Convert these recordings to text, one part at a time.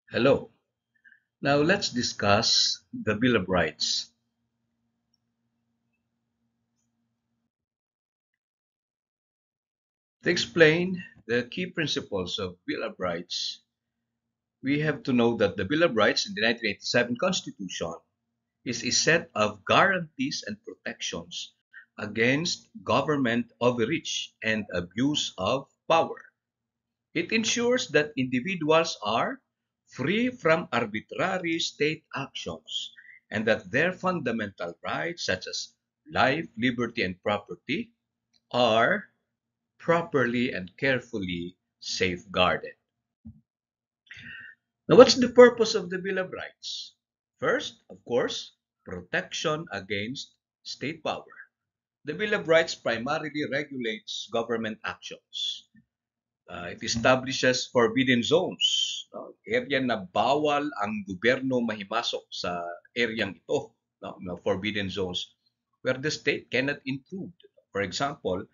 Hello. Now let's discuss the Bill of Rights. To explain the key principles of Bill of Rights, we have to know that the Bill of Rights in the 1987 Constitution is a set of guarantees and protections against government overreach and abuse of power. It ensures that individuals are free from arbitrary state actions and that their fundamental rights, such as life, liberty, and property, are properly and carefully safeguarded. Now, what's the purpose of the Bill of Rights? First, of course, protection against state power. The Bill of Rights primarily regulates government actions. It establishes forbidden zones, no? Area na bawal ang gobyerno mahimasok sa areang ito, no? Forbidden zones where the state cannot intrude. For example,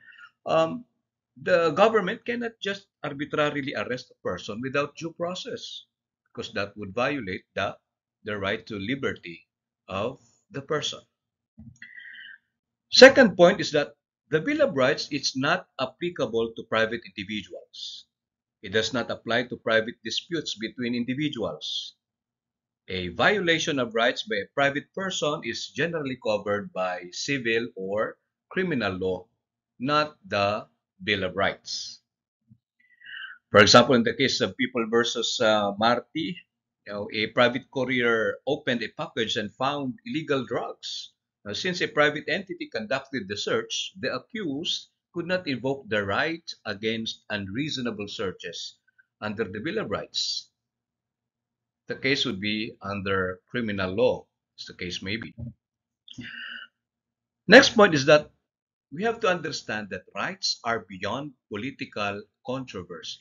um, the government cannot just arbitrarily arrest a person without due process because that would violate the right to liberty of the person. Second point is that the Bill of Rights is not applicable to private individuals. It does not apply to private disputes between individuals. A violation of rights by a private person is generally covered by civil or criminal law, not the Bill of Rights. For example, in the case of People versus Marty, a private courier opened a package and found illegal drugs. Now, since a private entity conducted the search, the accused could not invoke the right against unreasonable searches under the Bill of Rights. The case would be under criminal law, as the case may be. Next point is that we have to understand that rights are beyond political controversy.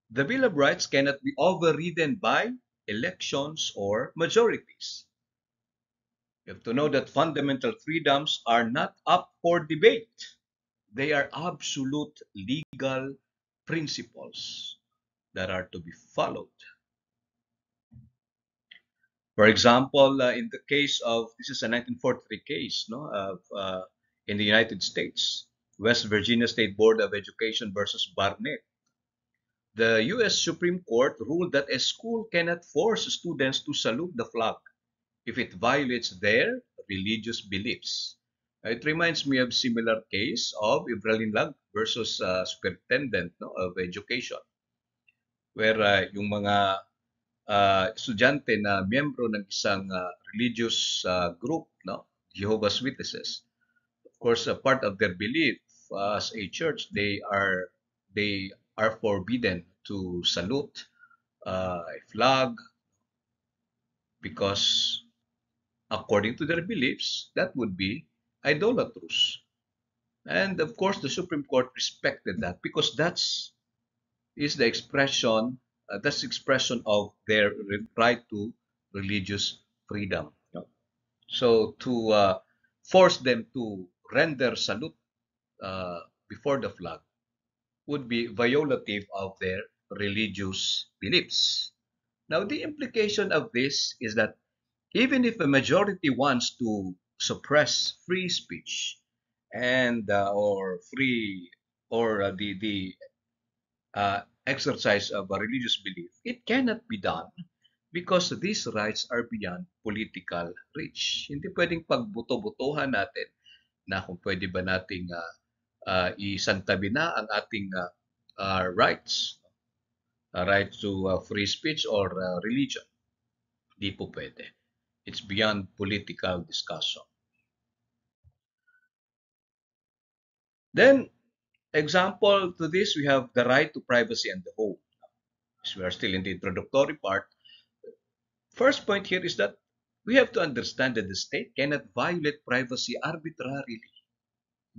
The Bill of Rights cannot be overridden by elections or majorities. You have to know that fundamental freedoms are not up for debate. They are absolute legal principles that are to be followed. For example, in the case of this is a 1943 case, no, in the United States, West Virginia State Board of Education versus Barnett. The U.S. Supreme Court ruled that a school cannot force students to salute the flag if it violates their religious beliefs. It reminds me of similar case of Ibrahim Lag versus Superintendent, no, of Education, where yung mga estudyante na miyembro ng isang religious group, no, Jehovah's Witnesses. Of course, part of their belief as a church, they are forbidden to salute a flag because according to their beliefs, that would be idolatrous. And of course, the Supreme Court respected that because that's the expression of their right to religious freedom. No? So to force them to render salute before the flag would be violative of their religious beliefs. Now, the implication of this is that even if a majority wants to suppress free speech and or free or the exercise of a religious belief, it cannot be done because these rights are beyond political reach. Hindi pwedeng pagbuto-butuhan natin na kung pwede ba nating isantabi na ang ating rights, right to free speech or religion. Di po pwede. It's beyond political discussion. Then, example to this, we have the right to privacy and the home. As we are still in the introductory part, first point here is that we have to understand that the state cannot violate privacy arbitrarily.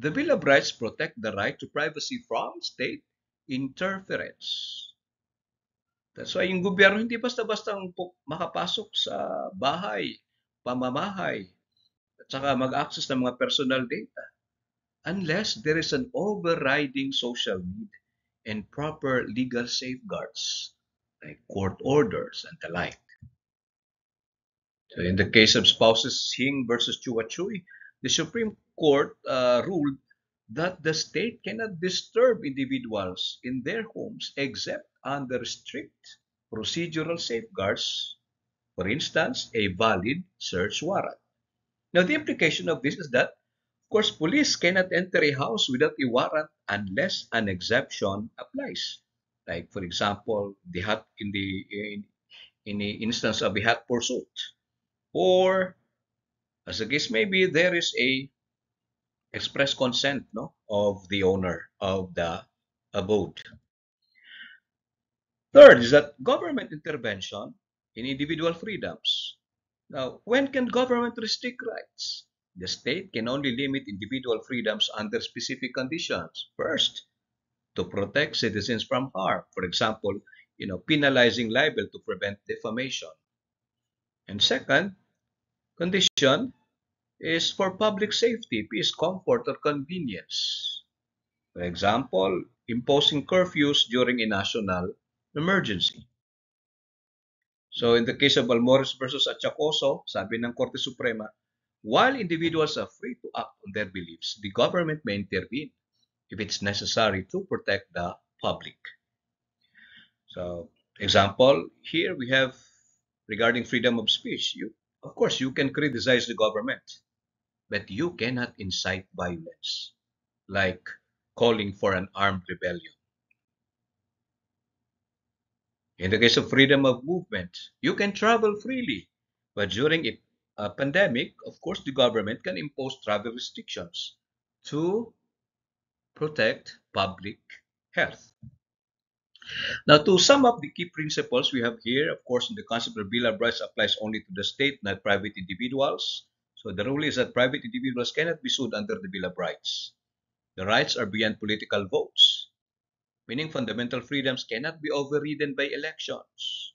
The Bill of Rights protect the right to privacy from state interference. That's why yung gobyerno hindi basta-basta makapasok sa bahay, pamamahay, at saka mag-access ng mga personal data unless there is an overriding social need and proper legal safeguards like court orders and the like. So in the case of spouses Singh versus Chua Chui, the Supreme Court ruled that the state cannot disturb individuals in their homes except under strict procedural safeguards, for instance, a valid search warrant. Now, the implication of this is that, of course, police cannot enter a house without a warrant unless an exception applies. Like, for example, in the instance of a hot pursuit, or as the case may be, there is a express consent, no, of the owner of the abode. Third is that government intervention in individual freedoms. Now, when can government restrict rights? The state can only limit individual freedoms under specific conditions. First, to protect citizens from harm. For example, penalizing libel to prevent defamation. And second condition is for public safety, peace, comfort, or convenience. For example, imposing curfews during a national emergency. So in the case of Balmores versus Achacoso, sabi ng Korte Suprema, while individuals are free to act on their beliefs, the government may intervene if it's necessary to protect the public. So, example, here we have regarding freedom of speech. Of course, you can criticize the government, but you cannot incite violence, like calling for an armed rebellion. In the case of freedom of movement, you can travel freely, but during a pandemic, of course, the government can impose travel restrictions to protect public health. Now, to sum up the key principles we have here, of course, the concept of Bill of Rights applies only to the state, not private individuals. So the rule is that private individuals cannot be sued under the Bill of Rights. The rights are beyond political votes, meaning fundamental freedoms cannot be overridden by elections.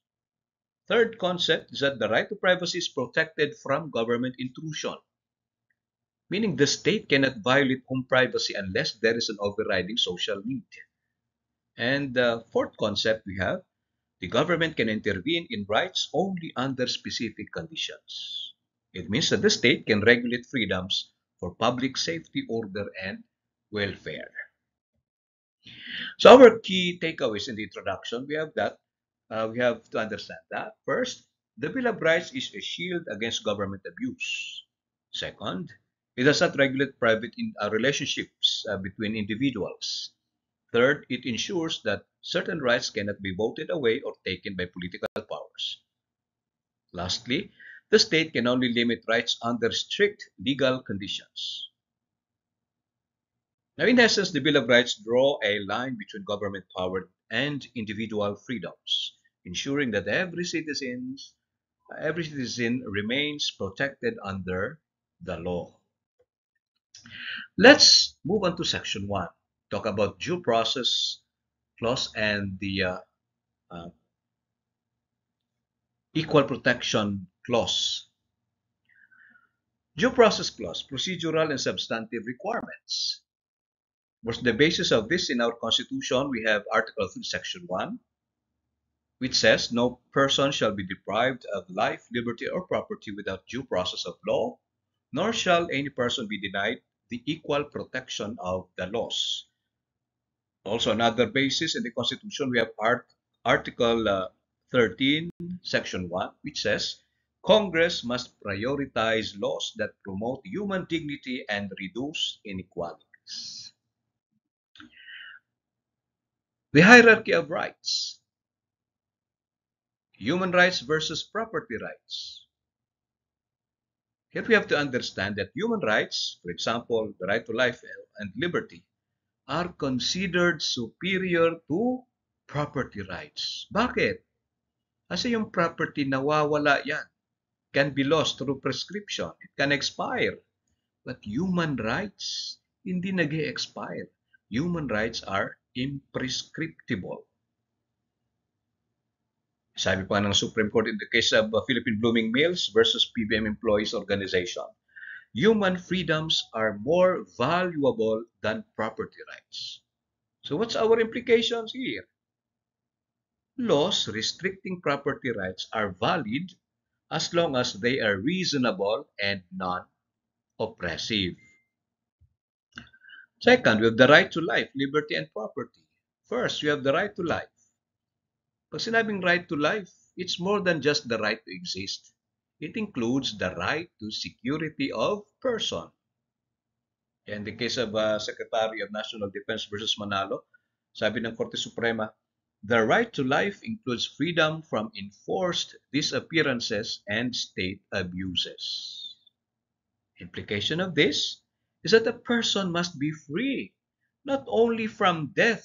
Third concept is that the right to privacy is protected from government intrusion, meaning the state cannot violate home privacy unless there is an overriding social need. And the fourth concept we have, the government can intervene in rights only under specific conditions. It means that the state can regulate freedoms for public safety, order, and welfare. So our key takeaways in the introduction, we have to understand that. First, the Bill of Rights is a shield against government abuse. Second, it does not regulate private relationships between individuals. Third, it ensures that certain rights cannot be voted away or taken by political powers. Lastly, the state can only limit rights under strict legal conditions. Now, in essence, the Bill of Rights draw a line between government power and individual freedoms, ensuring that every citizen remains protected under the law. Let's move on to Section 1. Talk about due process clause and the equal protection clause. Due process clause, procedural and substantive requirements. What's the basis of this in our Constitution? We have Article 3, Section 1, which says no person shall be deprived of life, liberty, or property without due process of law, nor shall any person be denied the equal protection of the laws. Also, another basis in the Constitution, we have Article 13, Section 1, which says Congress must prioritize laws that promote human dignity and reduce inequalities. The hierarchy of rights. Human rights versus property rights. Here we have to understand that human rights, for example, the right to life and liberty, are considered superior to property rights. Bakit? Kasi yung property nawawala yan. Can be lost through prescription. It can expire. But human rights, hindi nag-expire. Human rights are imprescriptible. Sabi pa ng Supreme Court in the case of Philippine Blooming Mills versus PBM Employees Organization, human freedoms are more valuable than property rights. So what's our implications here? laws restricting property rights are valid as long as they are reasonable and non-oppressive. Second, we have the right to life, liberty, and property. First, we have the right to life. Pag sinabing right to life, it's more than just the right to exist. It includes the right to security of person. In the case of Secretary of National Defense versus Manalo, sabi ng Korte Suprema, the right to life includes freedom from enforced disappearances and state abuses. Implication of this is that a person must be free, not only from death.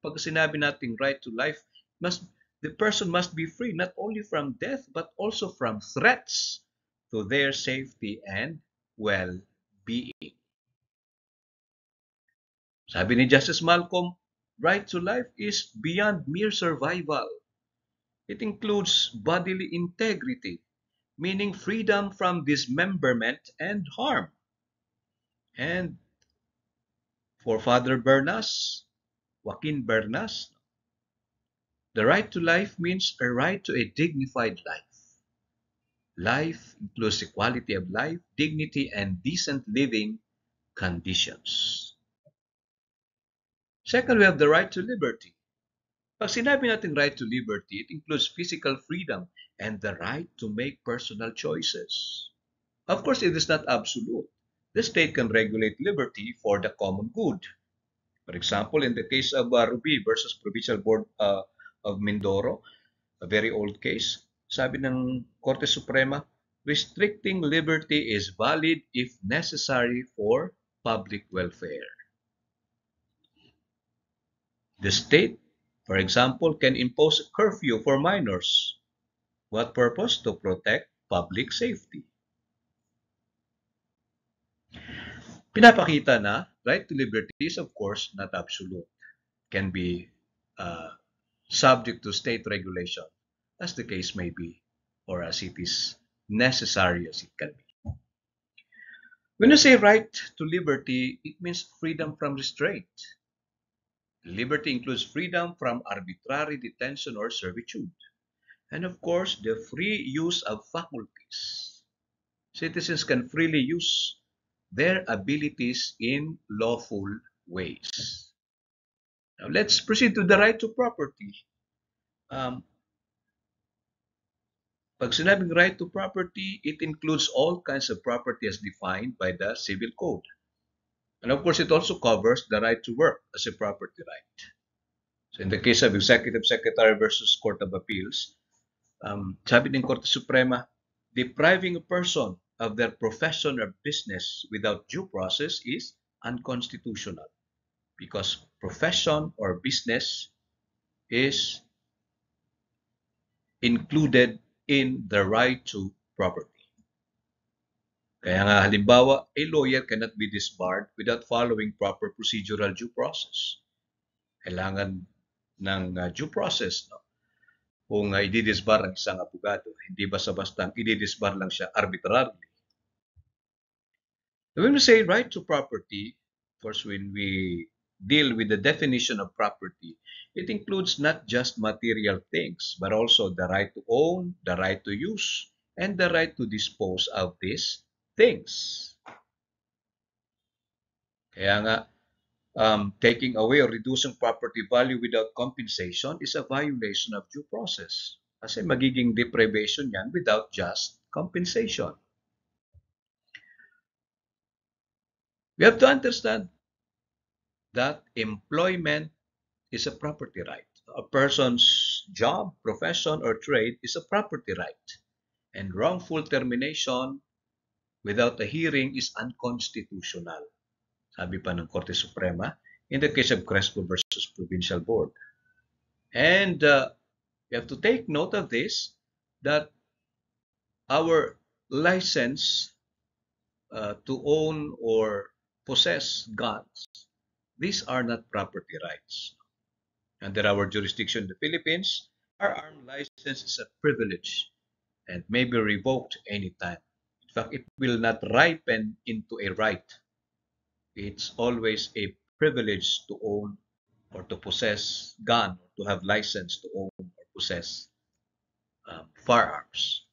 Pag sinabi nating right to life, the person must be free not only from death but also from threats to their safety and well-being. Sabi ni Justice Malcolm, right to life is beyond mere survival. It includes bodily integrity, meaning freedom from dismemberment and harm. And for Father Bernas, Joaquin Bernas, the right to life means a right to a dignified life. Life includes the quality of life, dignity, and decent living conditions. Second, we have the right to liberty. Pag sinabi natin right to liberty, it includes physical freedom and the right to make personal choices. Of course, it is not absolute. The state can regulate liberty for the common good. For example, in the case of Ruby versus Provincial Board of Mindoro, a very old case, sabi ng Korte Suprema, restricting liberty is valid if necessary for public welfare. The state, for example, can impose a curfew for minors. What purpose? To protect public safety. Pinapakita na right to liberty is of course not absolute. Can be subject to state regulation, as the case may be, or as it is necessary as it can be. When you say right to liberty, it means freedom from restraint. Liberty includes freedom from arbitrary detention or servitude. And of course, the free use of faculties. Citizens can freely use their abilities in lawful ways. Now, let's proceed to the right to property. Pag sinabing right to property, it includes all kinds of property as defined by the Civil Code. And of course, it also covers the right to work as a property right. So in the case of Executive Secretary versus Court of Appeals, sabi ng Korte Suprema, depriving a person of their profession or business without due process is unconstitutional because profession or business is included in the right to property. Kaya nga halimbawa, a lawyer cannot be disbarred without following proper procedural due process. Kailangan ng due process, no? Kung i-disbar ang isang abogado, hindi basta-basta i-disbar lang siya arbitrarily. When we say right to property, of course, when we deal with the definition of property, it includes not just material things, but also the right to own, the right to use, and the right to dispose of these things. Kaya nga, taking away or reducing property value without compensation is a violation of due process. Kasi magiging deprivation yan without just compensation. We have to understand that employment is a property right. A person's job, profession, or trade is a property right. And wrongful termination without a hearing is unconstitutional. Sabi pa ng Korte Suprema in the case of Crespo versus Provincial Board. And you have to take note of this, that our license to own or possess guns, these are not property rights. Under our jurisdiction in the Philippines, our armed license is a privilege and may be revoked anytime. In fact, it will not ripen into a right. It's always a privilege to own or to possess gun, or to have license to own or possess firearms.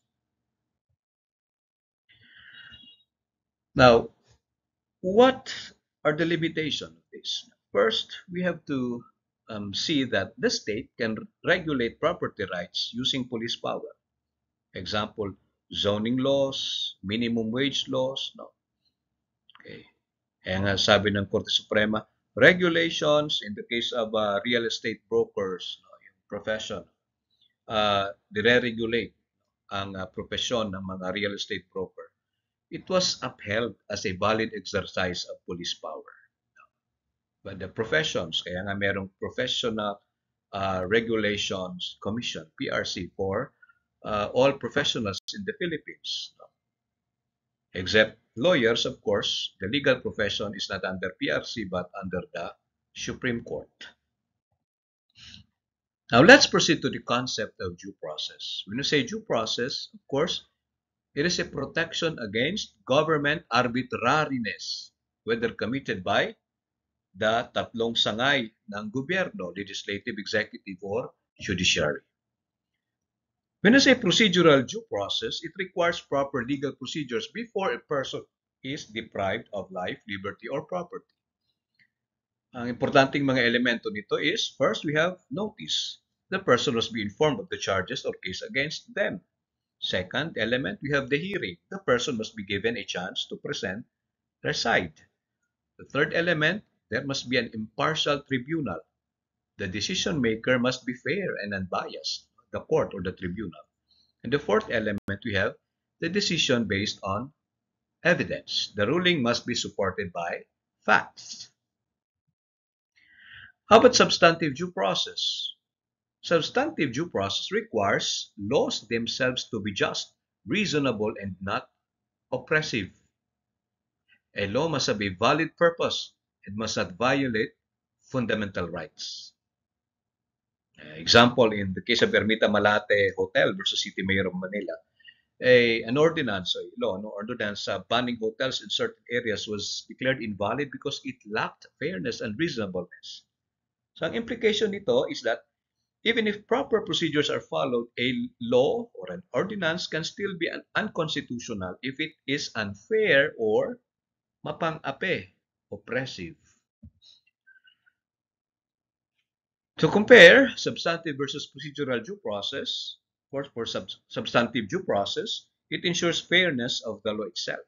Now, what are the limitations of this? First, we have to see that the state can regulate property rights using police power. Example, zoning laws, minimum wage laws. No? Okay. Kaya nga sabi ng Korte Suprema, regulations in the case of real estate brokers, no, yung profession, dire-regulate ang profesyon ng mga real estate broker. It was upheld as a valid exercise of police power. But the professions, kaya nga merong Professional Regulations Commission, PRC, for all professionals in the Philippines. Except lawyers, of course, the legal profession is not under PRC but under the Supreme Court. Now, let's proceed to the concept of due process. When you say due process, of course, it is a protection against government arbitrariness, whether committed by the tatlong sangay ng gobyerno, legislative, executive, or judiciary. When I say procedural due process, it requires proper legal procedures before a person is deprived of life, liberty, or property. Ang importanteng mga elemento nito is, first, we have notice. The person must be informed of the charges or case against them. Second element, we have the hearing. The person must be given a chance to present their side. The third element, there must be an impartial tribunal. The decision maker must be fair and unbiased, the court or the tribunal. And the fourth element, we have the decision based on evidence. The ruling must be supported by facts. How about substantive due process? Substantive due process requires laws themselves to be just, reasonable, and not oppressive. A law must have a valid purpose and must not violate fundamental rights. Example, in the case of Ermita Malate Hotel versus City Mayor of Manila, an ordinance, a law, no ordinance banning hotels in certain areas was declared invalid because it lacked fairness and reasonableness. So ang implication nito is that even if proper procedures are followed, a law or an ordinance can still be unconstitutional if it is unfair or mapang-ape, oppressive. To compare substantive versus procedural due process, for substantive due process, it ensures fairness of the law itself.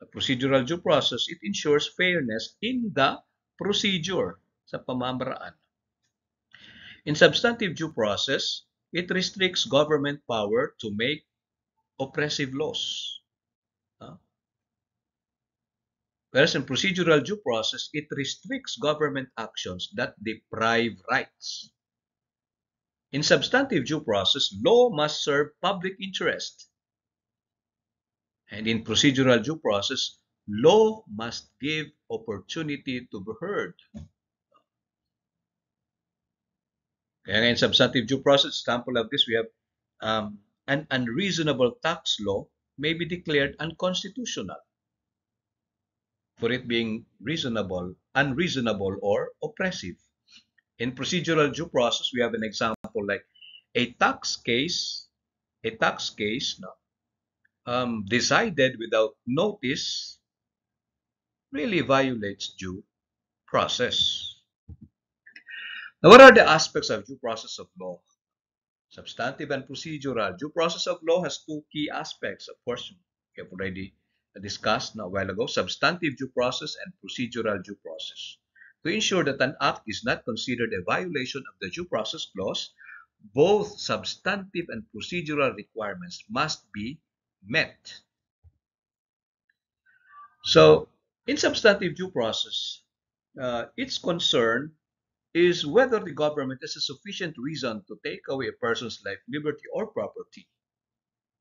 The procedural due process, it ensures fairness in the procedure sa pamamaraan. In substantive due process, it restricts government power to make oppressive laws. Whereas in procedural due process, it restricts government actions that deprive rights. In substantive due process, law must serve public interest. And in procedural due process, law must give opportunity to be heard. Kaya in substantive due process, example of this, we have an unreasonable tax law may be declared unconstitutional for it being reasonable, unreasonable, or oppressive. In procedural due process, we have an example like a tax case decided without notice really violates due process. Now, what are the aspects of due process of law? Substantive and procedural. Due process of law has two key aspects. Of course, we have already discussed a while ago, substantive due process and procedural due process. To ensure that an act is not considered a violation of the due process clause, both substantive and procedural requirements must be met. So, in substantive due process, its concern is whether the government has a sufficient reason to take away a person's life, liberty, or property.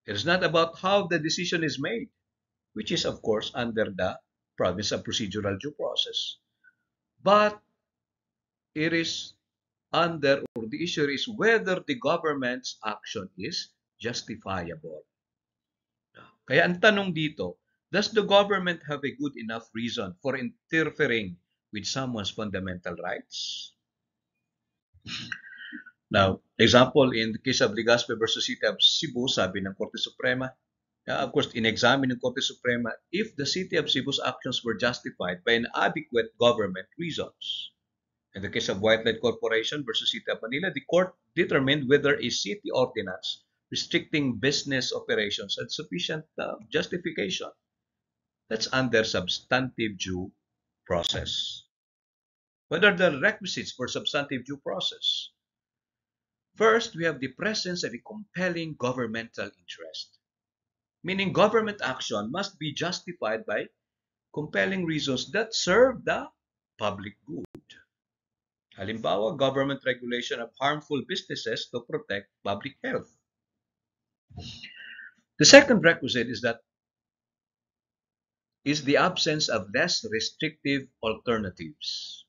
It is not about how the decision is made, which is, of course, under the province of procedural due process. But it is under, or the issue is whether the government's action is justifiable. Kaya ang tanong dito, does the government have a good enough reason for interfering with someone's fundamental rights? Now, Example, in the case of Legazpi versus City of Cebu, sabi ng Korte Suprema, of course, in-examine ng Korte Suprema if the City of Cebu's actions were justified by inadequate government reasons. In the case of White Light Corporation versus City of Manila, the court determined whether a city ordinance restricting business operations had sufficient justification. That's under substantive due process. What are the requisites for substantive due process? First, we have the presence of a compelling governmental interest, meaning government action must be justified by compelling reasons that serve the public good. Halimbawa, government regulation of harmful businesses to protect public health. The second requisite is the absence of less restrictive alternatives.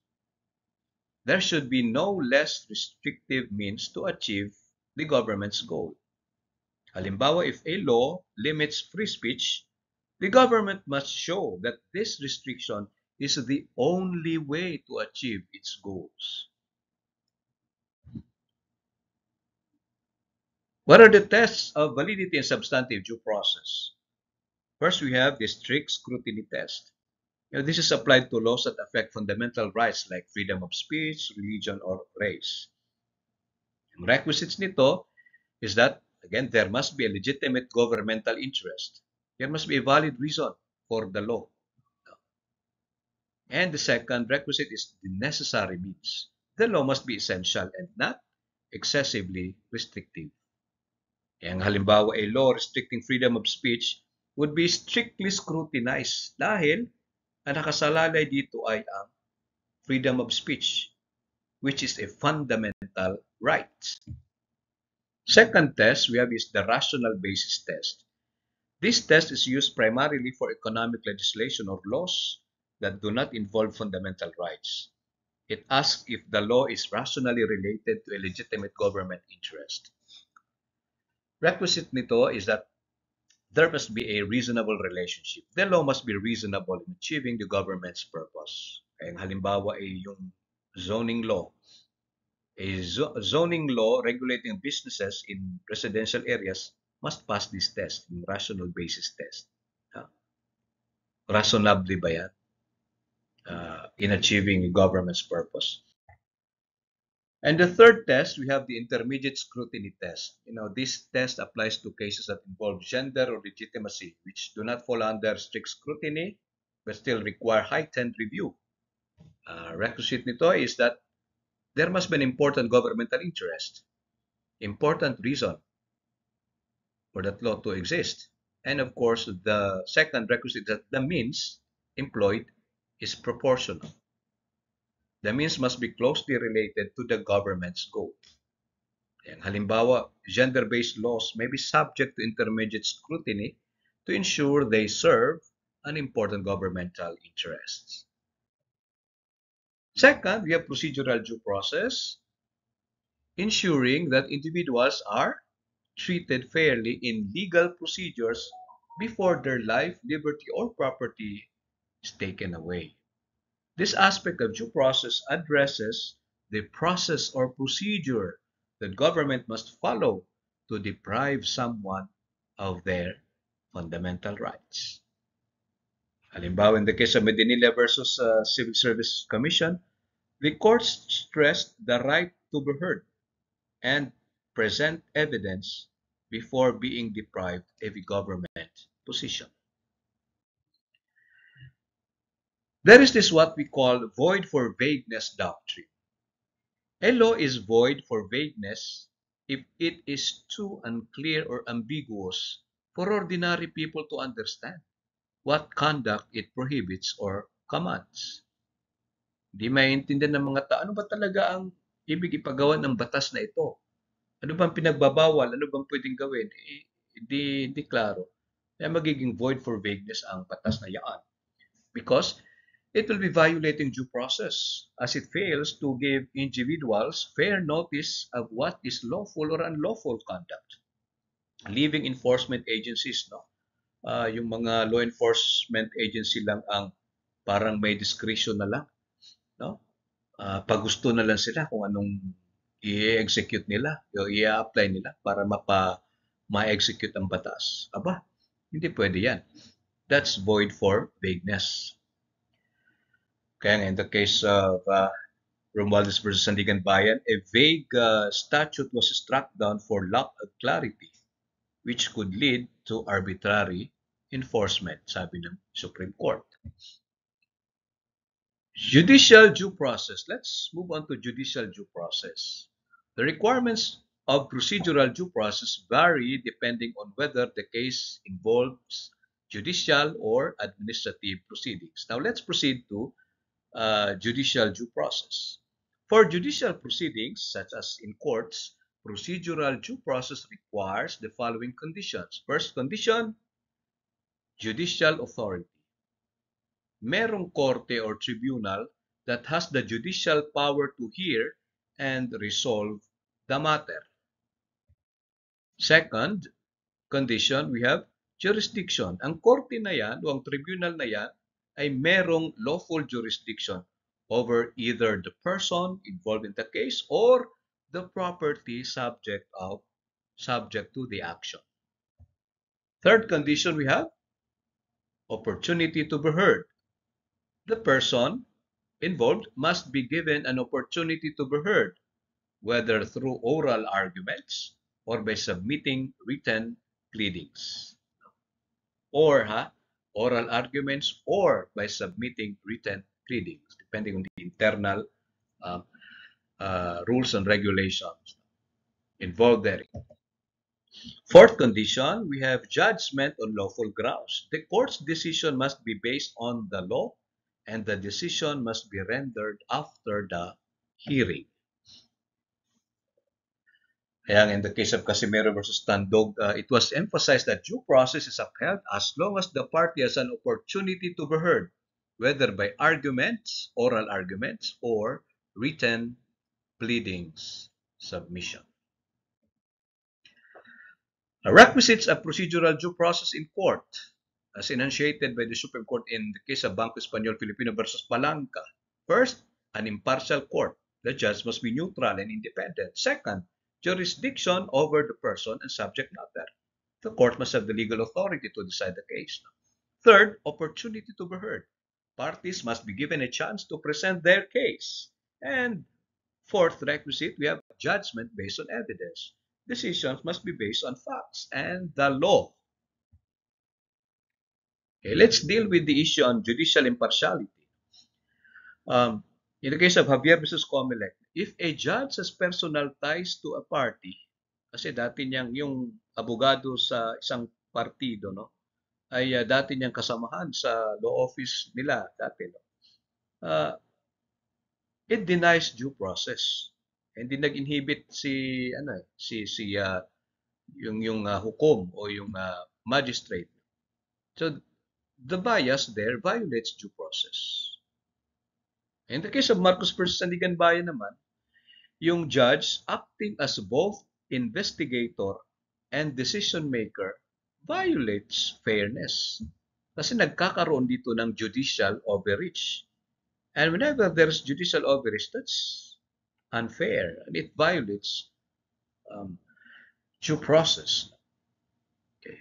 There should be no less restrictive means to achieve the government's goal. Halimbawa, if a law limits free speech, the government must show that this restriction is the only way to achieve its goals. What are the tests of validity and substantive due process? First, we have the strict scrutiny test. This is applied to laws that affect fundamental rights like freedom of speech, religion, or race. Ang requisites nito is that, again, there must be a legitimate governmental interest. There must be a valid reason for the law. And the second requisite is the necessary means. The law must be essential and not excessively restrictive. Ang halimbawa, a law restricting freedom of speech would be strictly scrutinized dahil ang nakasalalay dito ay ang freedom of speech, which is a fundamental right. Second test we have is the rational basis test. This test is used primarily for economic legislation or laws that do not involve fundamental rights. It asks if the law is rationally related to a legitimate government interest. Requisite nito is that there must be a reasonable relationship. The law must be reasonable in achieving the government's purpose. Kaya halimbawa ay yung zoning law. A zoning law regulating businesses in residential areas must pass this test, yung rational basis test. Reasonably ba yan? In achieving the government's purpose. And the third test, we have the intermediate scrutiny test. This test applies to cases that involve gender or legitimacy, which do not fall under strict scrutiny, but still require heightened review. Requisite nito is that there must be an important governmental interest, important reason for that law to exist. And of course, the second requisite is that the means employed is proportional. The means must be closely related to the government's goal. And halimbawa, gender-based laws may be subject to intermediate scrutiny to ensure they serve an important governmental interest. Second, we have procedural due process, ensuring that individuals are treated fairly in legal procedures before their life, liberty, or property is taken away. This aspect of due process addresses the process or procedure that government must follow to deprive someone of their fundamental rights. Halimbawa, in the case of Medinilla versus Civil Service Commission, the courts stressed the right to be heard and present evidence before being deprived of a government position. There is this what we call void for vagueness doctrine. A law is void for vagueness if it is too unclear or ambiguous for ordinary people to understand what conduct it prohibits or commands. Hindi maintindihan ng mga tao, ano ba talaga ang ibig ipagawa ng batas na ito? Ano bang pinagbabawal? Ano bang pwedeng gawin? Di klaro. Kaya magiging void for vagueness ang batas na yan. Because it will be violating due process as it fails to give individuals fair notice of what is lawful or unlawful conduct. Leaving enforcement agencies, yung mga law enforcement agency lang ang parang may discretion na lang, pag gusto na lang sila kung anong i-execute nila, o i-apply nila para ma-execute ang batas. Aba, hindi pwede yan. That's void for vagueness. Kaya in the case of Romualdez versus Sandigan Bayan, a vague statute was struck down for lack of clarity, which could lead to arbitrary enforcement, sabi ng Supreme Court. Judicial due process. Let's move on to judicial due process. The requirements of procedural due process vary depending on whether the case involves judicial or administrative proceedings. Now let's proceed to judicial due process. For judicial proceedings, such as in courts, procedural due process requires the following conditions. First condition, judicial authority. Merong korte or tribunal that has the judicial power to hear and resolve the matter. Second condition, we have jurisdiction. Ang korte na yan o ang tribunal na yan ay merong lawful jurisdiction over either the person involved in the case or the property subject to the action. Third condition, we have opportunity to be heard. The person involved must be given an opportunity to be heard, whether through oral arguments or by submitting written pleadings. Or oral arguments or by submitting written pleadings, depending on the internal rules and regulations involved therein. Fourth condition, we have judgment on lawful grounds. The court's decision must be based on the law and the decision must be rendered after the hearing. Kaya in the case of Casimero versus Tandog, it was emphasized that due process is upheld as long as the party has an opportunity to be heard, whether by arguments, oral arguments, or written pleadings submission. Requisites of procedural due process in court, as enunciated by the Supreme Court in the case of Banco Espanyol Filipino versus Palanca. First, an impartial court. The judge must be neutral and independent. Second, jurisdiction over the person and subject matter. The court must have the legal authority to decide the case. Third, opportunity to be heard. Parties must be given a chance to present their case. And fourth requisite, we have judgment based on evidence. Decisions must be based on facts and the law. Okay, let's deal with the issue on judicial impartiality. In the case of Javier versus Comelec, if a judge has personal ties to a party, kasi dati niyang yung abogado sa isang partido, no, ay dati niyang kasamahan sa law office nila dati, no, it denies due process. Hindi nag-inhibit yung hukom o yung magistrate. So the bias there violates due process. In the case of Marcos versus Sandigan Bayan naman, yung judge acting as both investigator and decision maker violates fairness. Kasi nagkakaroon dito ng judicial overreach. And whenever there's judicial overreach, that's unfair and it violates due process. Okay.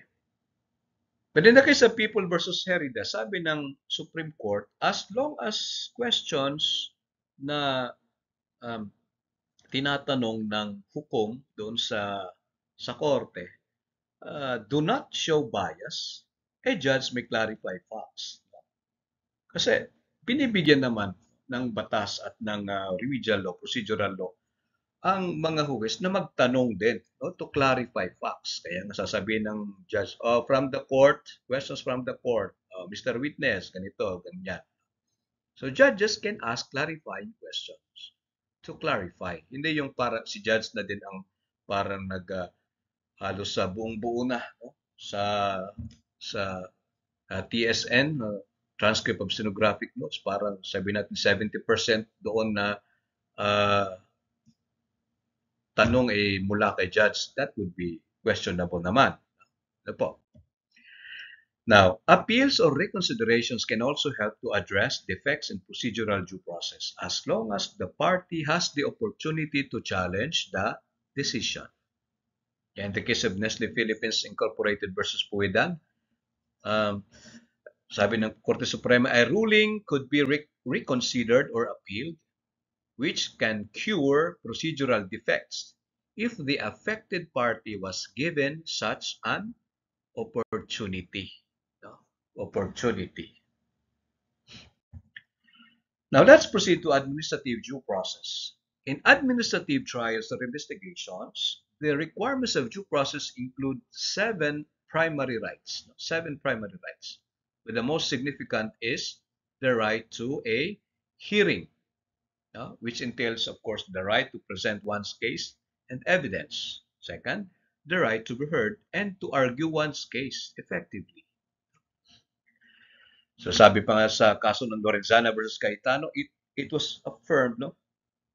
But in the case of People versus Herida, sabi ng Supreme Court, as long as questions na tinatanong ng hukom doon sa korte do not show bias, a judge may clarify facts. Kasi binibigyan naman ng batas at ng remedial law, procedural law, ang mga huwes na magtanong din, no, to clarify facts. Kaya nasasabihin ng judge, from the court, questions from the court, Mr. Witness, ganito, ganyan. So judges can ask clarifying questions to clarify. Hindi yung para si judge na din ang parang halos sa buong buo na, no, sa TSN, transcript of stenographic notes, parang sabi natin 70% doon na tanong mula kay judge, that would be questionable naman. Ano po? Now, appeals or reconsiderations can also help to address defects in procedural due process as long as the party has the opportunity to challenge the decision. In the case of Nestle Philippines Incorporated versus Puidan, um, sabi ng Korte Suprema, a ruling could be reconsidered or appealed, which can cure procedural defects if the affected party was given such an opportunity. No? Opportunity. Now let's proceed to administrative due process. In administrative trials or investigations, the requirements of due process include seven primary rights. Seven primary rights. But the most significant is the right to a hearing, which entails, of course, the right to present one's case and evidence. Second, the right to be heard and to argue one's case effectively. So sabi pa nga sa kaso ng Lorenzana versus Cayetano, it was affirmed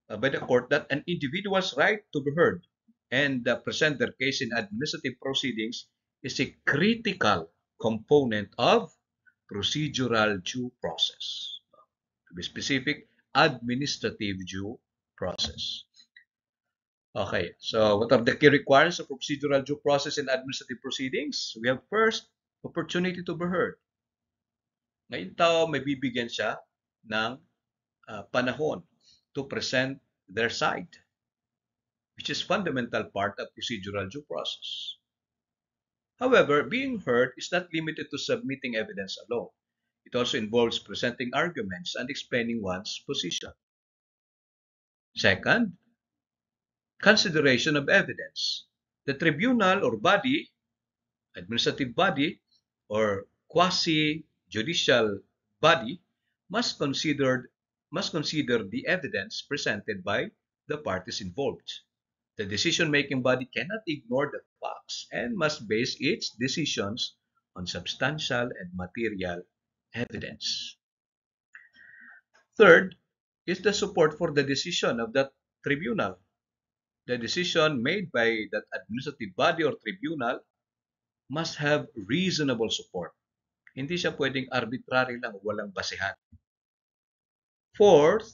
by the court that an individual's right to be heard and present their case in administrative proceedings is a critical component of procedural due process. To be specific, administrative due process. Okay, so what are the key requirements of procedural due process in administrative proceedings? We have first, opportunity to be heard. Ngayon tao, may bibigyan siya ng panahon to present their side, which is fundamental part of procedural due process. However, being heard is not limited to submitting evidence alone. It also involves presenting arguments and explaining one's position. Second, consideration of evidence. The tribunal or body, administrative body, or quasi-judicial body must consider the evidence presented by the parties involved. The decision-making body cannot ignore the facts and must base its decisions on substantial and material evidence. Third is the support for the decision of that tribunal. The decision made by that administrative body or tribunal must have reasonable support. Hindi siya pwedeng arbitrary lang, walang basehan. Fourth,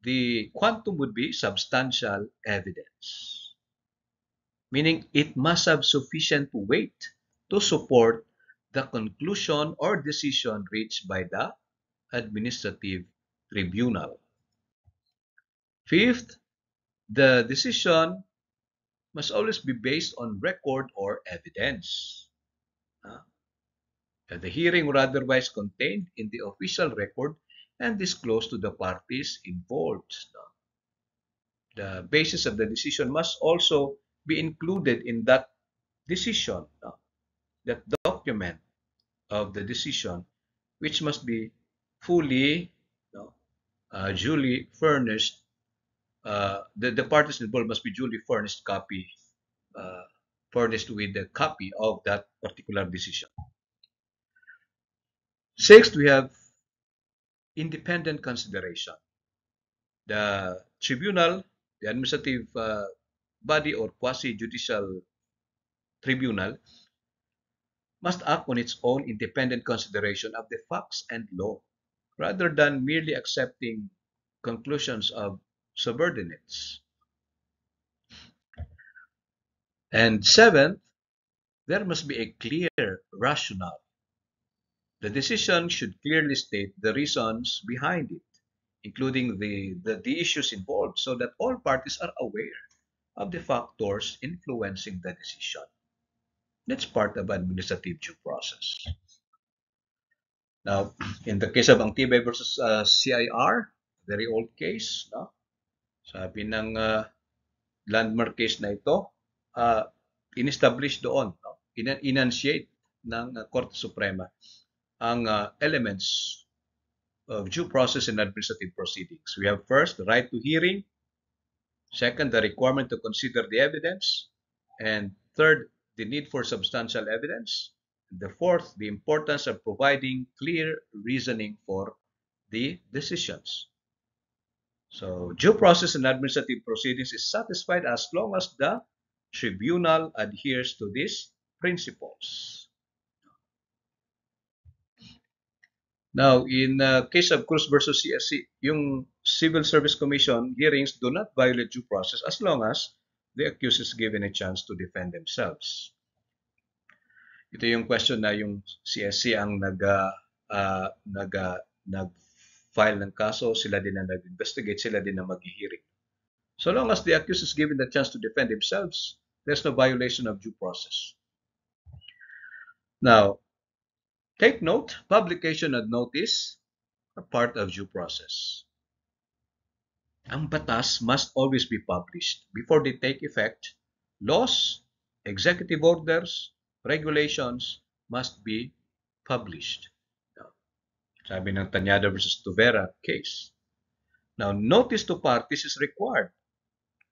the quantum would be substantial evidence, meaning it must have sufficient weight to support the conclusion or decision reached by the administrative tribunal. Fifth, the decision must always be based on record or evidence. The hearing or otherwise contained in the official record and disclosed to the parties involved. The basis of the decision must also be included in that decision, that document of the decision, which must be fully, duly furnished. The parties involved must be duly furnished furnished with a copy of that particular decision. Sixth, we have independent consideration. The tribunal, the administrative body or quasi-judicial tribunal, must act on its own independent consideration of the facts and law, rather than merely accepting conclusions of subordinates. And seventh, there must be a clear rationale. The decision should clearly state the reasons behind it, including the issues involved, so that all parties are aware of the factors influencing the decision. That's part of administrative due process. Now, in the case of Angtibay versus CIR, very old case, sabi ng landmark case na ito, in-establish doon, in-enunciate ng Korte Suprema ang elements of due process in administrative proceedings. We have first, the right to hearing. Second, the requirement to consider the evidence. And third, the need for substantial evidence. The fourth, the importance of providing clear reasoning for the decisions. So, due process in administrative proceedings is satisfied as long as the tribunal adheres to these principles. Now, in case of Cruz versus CSC, yung Civil Service Commission hearings do not violate due process as long as the accused is given a chance to defend themselves. Ito yung question na yung CSC ang nag-file ng kaso, sila din ang nag-investigate, sila din ang mag-hearing. So long as the accused is given the chance to defend themselves, there's no violation of due process. Now, take note, publication and notice are part of due process. Ang batas must always be published before they take effect. Laws, executive orders, regulations must be published. Sabi ng Tanyada versus Tuvera case. Now, notice to parties is required.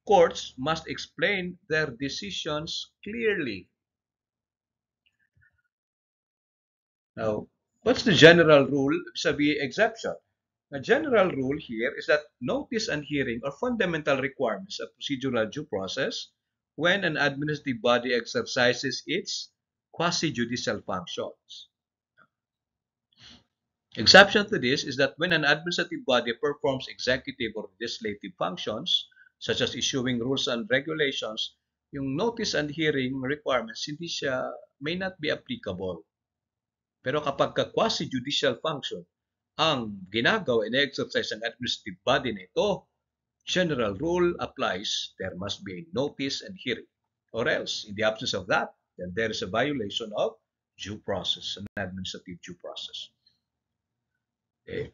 Courts must explain their decisions clearly. Now, what's the general rule vis-a-vis exception? A general rule here is that notice and hearing are fundamental requirements of procedural due process when an administrative body exercises its quasi-judicial functions. Exception to this is that when an administrative body performs executive or legislative functions, such as issuing rules and regulations, yung notice and hearing requirements may not be applicable. Pero kapag quasi-judicial function ang ginagawa and exercise ng administrative body na ito, general rule applies, there must be a notice and hearing. Or else, in the absence of that, then there is a violation of due process, an administrative due process. Okay.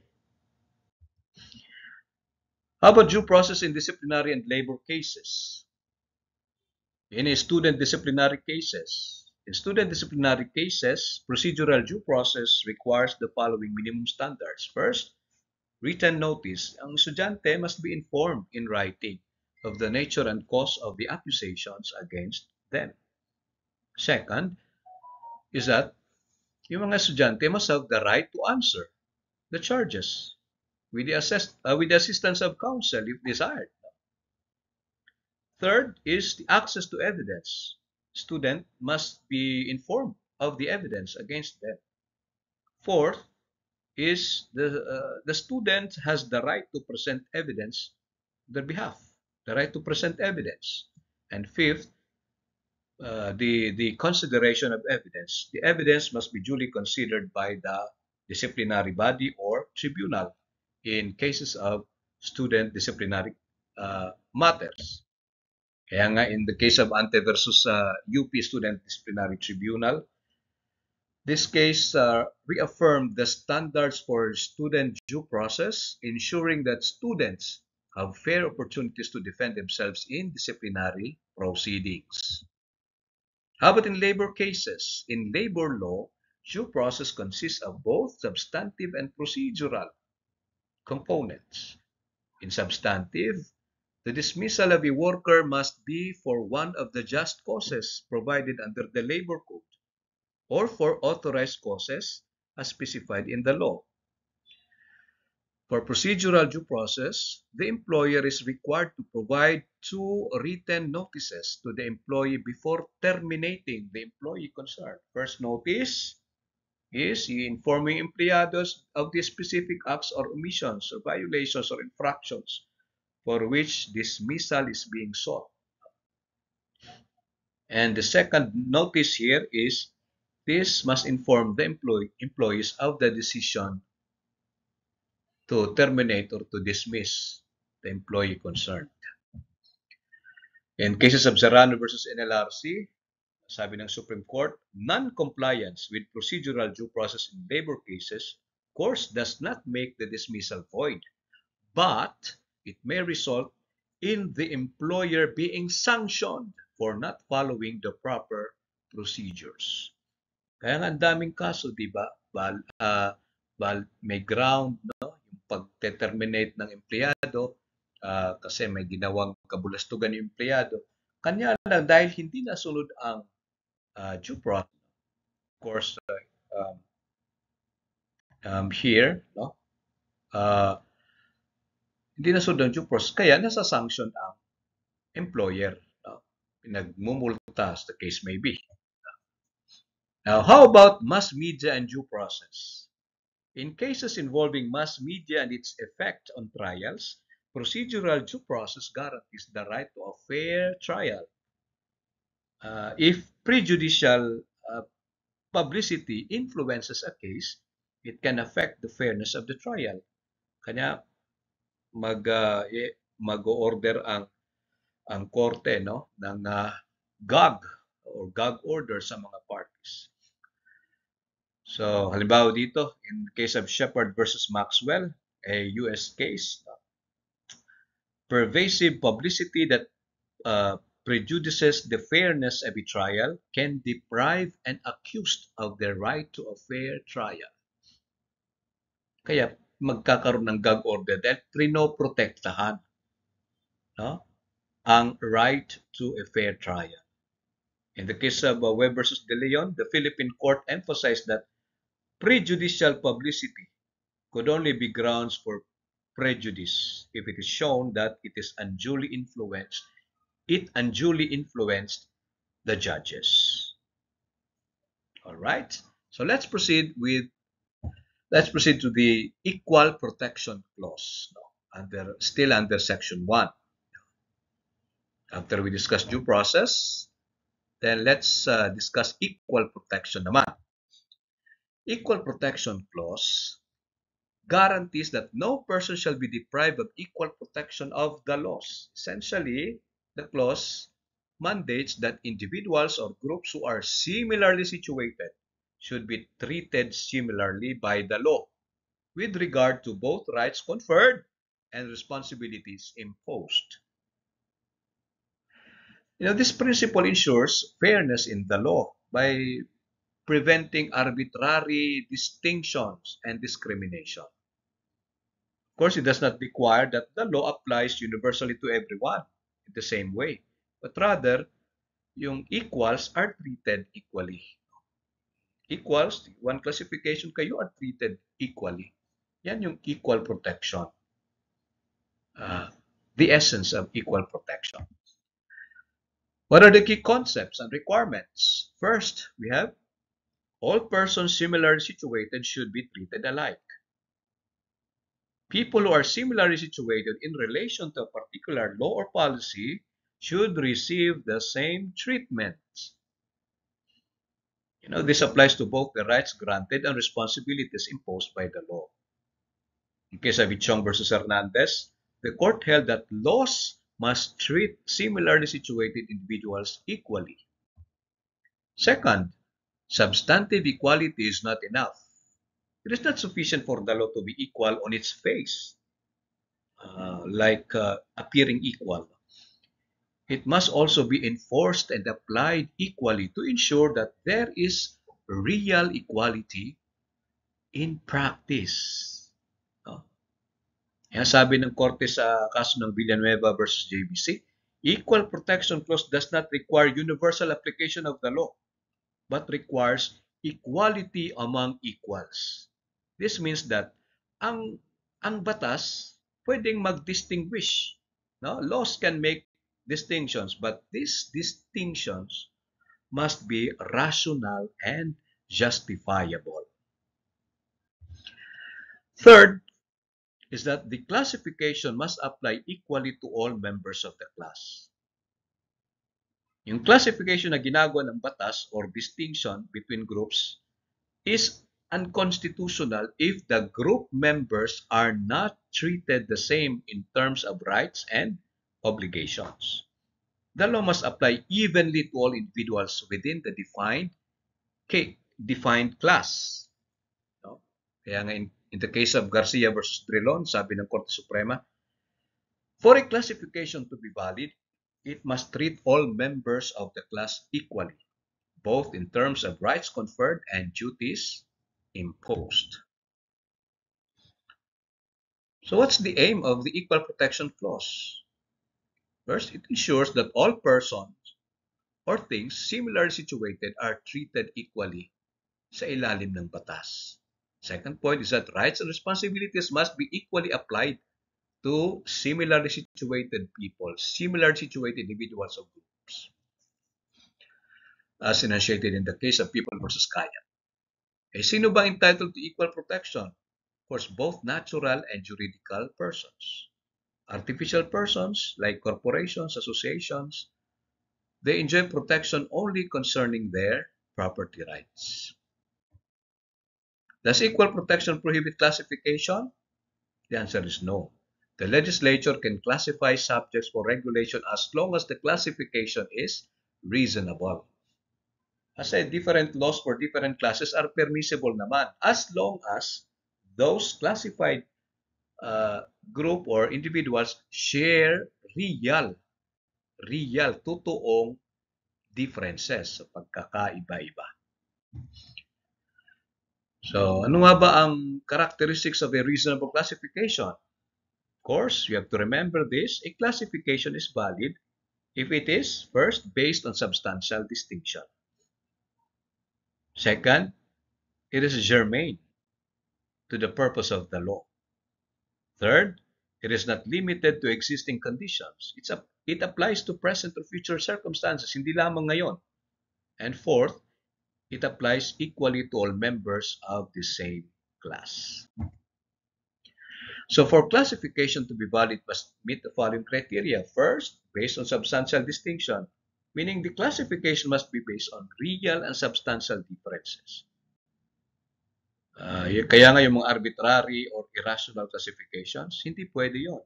How about due process in disciplinary and labor cases? In student disciplinary cases, in student disciplinary cases, procedural due process requires the following minimum standards. First, written notice. Ang estudyante must be informed in writing of the nature and cause of the accusations against them. Second, is that yung mga estudyante must have the right to answer the charges with the assistance of counsel if desired. Third is the access to evidence. Student must be informed of the evidence against them. Fourth is the student has the right to present evidence on their behalf, the right to present evidence. And fifth, the consideration of evidence. The evidence must be duly considered by the disciplinary body or tribunal in cases of student disciplinary matters. Kaya nga, in the case of Ante versus UP Student Disciplinary Tribunal, this case reaffirmed the standards for student due process, ensuring that students have fair opportunities to defend themselves in disciplinary proceedings. How about in labor cases? In labor law, due process consists of both substantive and procedural components. In substantive, the dismissal of a worker must be for one of the just causes provided under the Labor Code or for authorized causes as specified in the law. For procedural due process, the employer is required to provide 2 written notices to the employee before terminating the employee concerned. First notice is informing empleados of the specific acts or omissions or violations or infractions for which dismissal is being sought. And the second notice here is this must inform the employees of the decision to terminate or to dismiss the employee concerned. In cases of Serrano versus NLRC, sabi ng Supreme Court, non-compliance with procedural due process in labor cases, of course, does not make the dismissal void, but it may result in the employer being sanctioned for not following the proper procedures. Kaya nga ang daming kaso, di ba? May ground, no? Yung pag-terminate ng empleyado kasi may ginawang kabulastugan yung empleyado. Kanya lang dahil hindi nasunod ang due process. Of course, here, no? Hindi nasunod ang due process, kaya nasa sanction ang employer. No? Pinagmumulta as the case may be. Now, how about mass media and due process? In cases involving mass media and its effect on trials, procedural due process guarantees the right to a fair trial. If prejudicial publicity influences a case, it can affect the fairness of the trial. Kanya mag-order ang korte, no, ng gag or gag order sa mga parties. So, halimbawa dito, in the case of Shepard versus Maxwell, a US case, pervasive publicity that prejudices the fairness of a trial can deprive an accused of their right to a fair trial. Kaya magkakaroon ng gag order dahil prinoprotektahan, no, ang right to a fair trial. In the case of Webb versus De Leon, the Philippine court emphasized that prejudicial publicity could only be grounds for prejudice if it is shown that it unduly influenced the judges. All right. So let's proceed to the Equal Protection Clause, still under Section 1. After we discuss due process, then let's discuss equal protection naman. Equal Protection Clause guarantees that no person shall be deprived of equal protection of the laws. Essentially, the clause mandates that individuals or groups who are similarly situated should be treated similarly by the law with regard to both rights conferred and responsibilities imposed. This principle ensures fairness in the law by preventing arbitrary distinctions and discrimination. Of course, it does not require that the law applies universally to everyone in the same way, but rather, yung equals are treated equally. Equals, one classification kayo are treated equally. Yan yung equal protection. The essence of equal protection. What are the key concepts and requirements? First, we have all persons similarly situated should be treated alike. People who are similarly situated in relation to a particular law or policy should receive the same treatment. This applies to both the rights granted and responsibilities imposed by the law. In case of Ichong versus Hernandez, the court held that laws must treat similarly situated individuals equally. Second, substantive equality is not enough. It is not sufficient for the law to be equal on its face, appearing equal. It must also be enforced and applied equally to ensure that there is real equality in practice. Yan sabi ng korte sa kaso ng Villanueva versus JBC, Equal Protection Clause does not require universal application of the law, but requires equality among equals. This means that ang batas pwedeng mag-distinguish. No? Laws can make distinctions, but these distinctions must be rational and justifiable. Third is that the classification must apply equally to all members of the class. Yung classification na ginagawa ng batas or distinction between groups is unconstitutional if the group members are not treated the same in terms of rights and obligations. The law must apply evenly to all individuals within the defined class. No? Kaya nga in the case of Garcia versus Drilon, sabi ng Korte Suprema, for a classification to be valid, it must treat all members of the class equally, both in terms of rights conferred and duties imposed. So what's the aim of the Equal Protection Clause? First, it ensures that all persons or things similarly situated are treated equally sa ilalim ng batas. Second point is that rights and responsibilities must be equally applied to similarly situated people, similarly situated individuals or groups, as enunciated in the case of People versus Kaya. Sino ba entitled to equal protection? course, both natural and juridical persons. Artificial persons, like corporations, associations, they enjoy protection only concerning their property rights. Does equal protection prohibit classification? The answer is no. The legislature can classify subjects for regulation as long as the classification is reasonable. As I said, different laws for different classes are permissible naman as long as those classified group or individuals share totoong differences sa pagkakaiba-iba. So, ano nga ba ang characteristics of a reasonable classification? Of course, you have to remember this. A classification is valid if it is, first, based on substantial distinction. Second, it is germane to the purpose of the law. Third, it is not limited to existing conditions. It applies to present or future circumstances, hindi lamang ngayon. And fourth, it applies equally to all members of the same class. So for classification to be valid, must meet the following criteria. First, based on substantial distinction, meaning the classification must be based on real and substantial differences. Kaya nga yung mga arbitrary or irrational classifications, hindi pwede yun.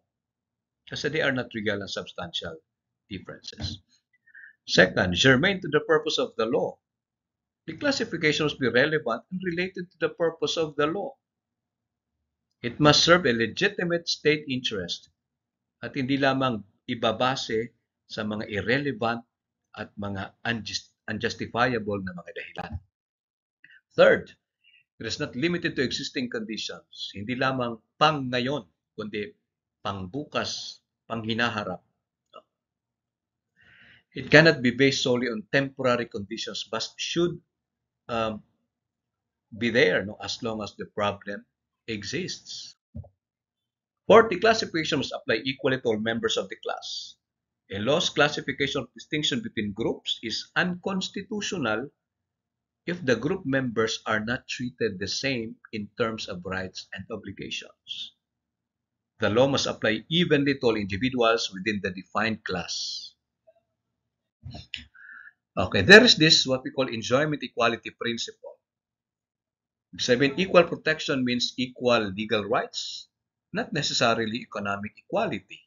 Kasi they are not real and substantial differences. Second, germane to the purpose of the law. The classification must be relevant and related to the purpose of the law. It must serve a legitimate state interest at hindi lamang ibabase sa mga irrelevant at mga unjustifiable na mga dahilan. Third, it is not limited to existing conditions. Hindi lamang pang ngayon, kundi pang bukas, pang hinaharap. It cannot be based solely on temporary conditions, but should be there as long as the problem exists. Fourth, the classification must apply equally to all members of the class. A law's classification of distinction between groups is unconstitutional if the group members are not treated the same in terms of rights and obligations. The law must apply evenly to all individuals within the defined class. Okay, there is this what we call enjoyment equality principle. Equal protection means equal legal rights, not necessarily economic equality.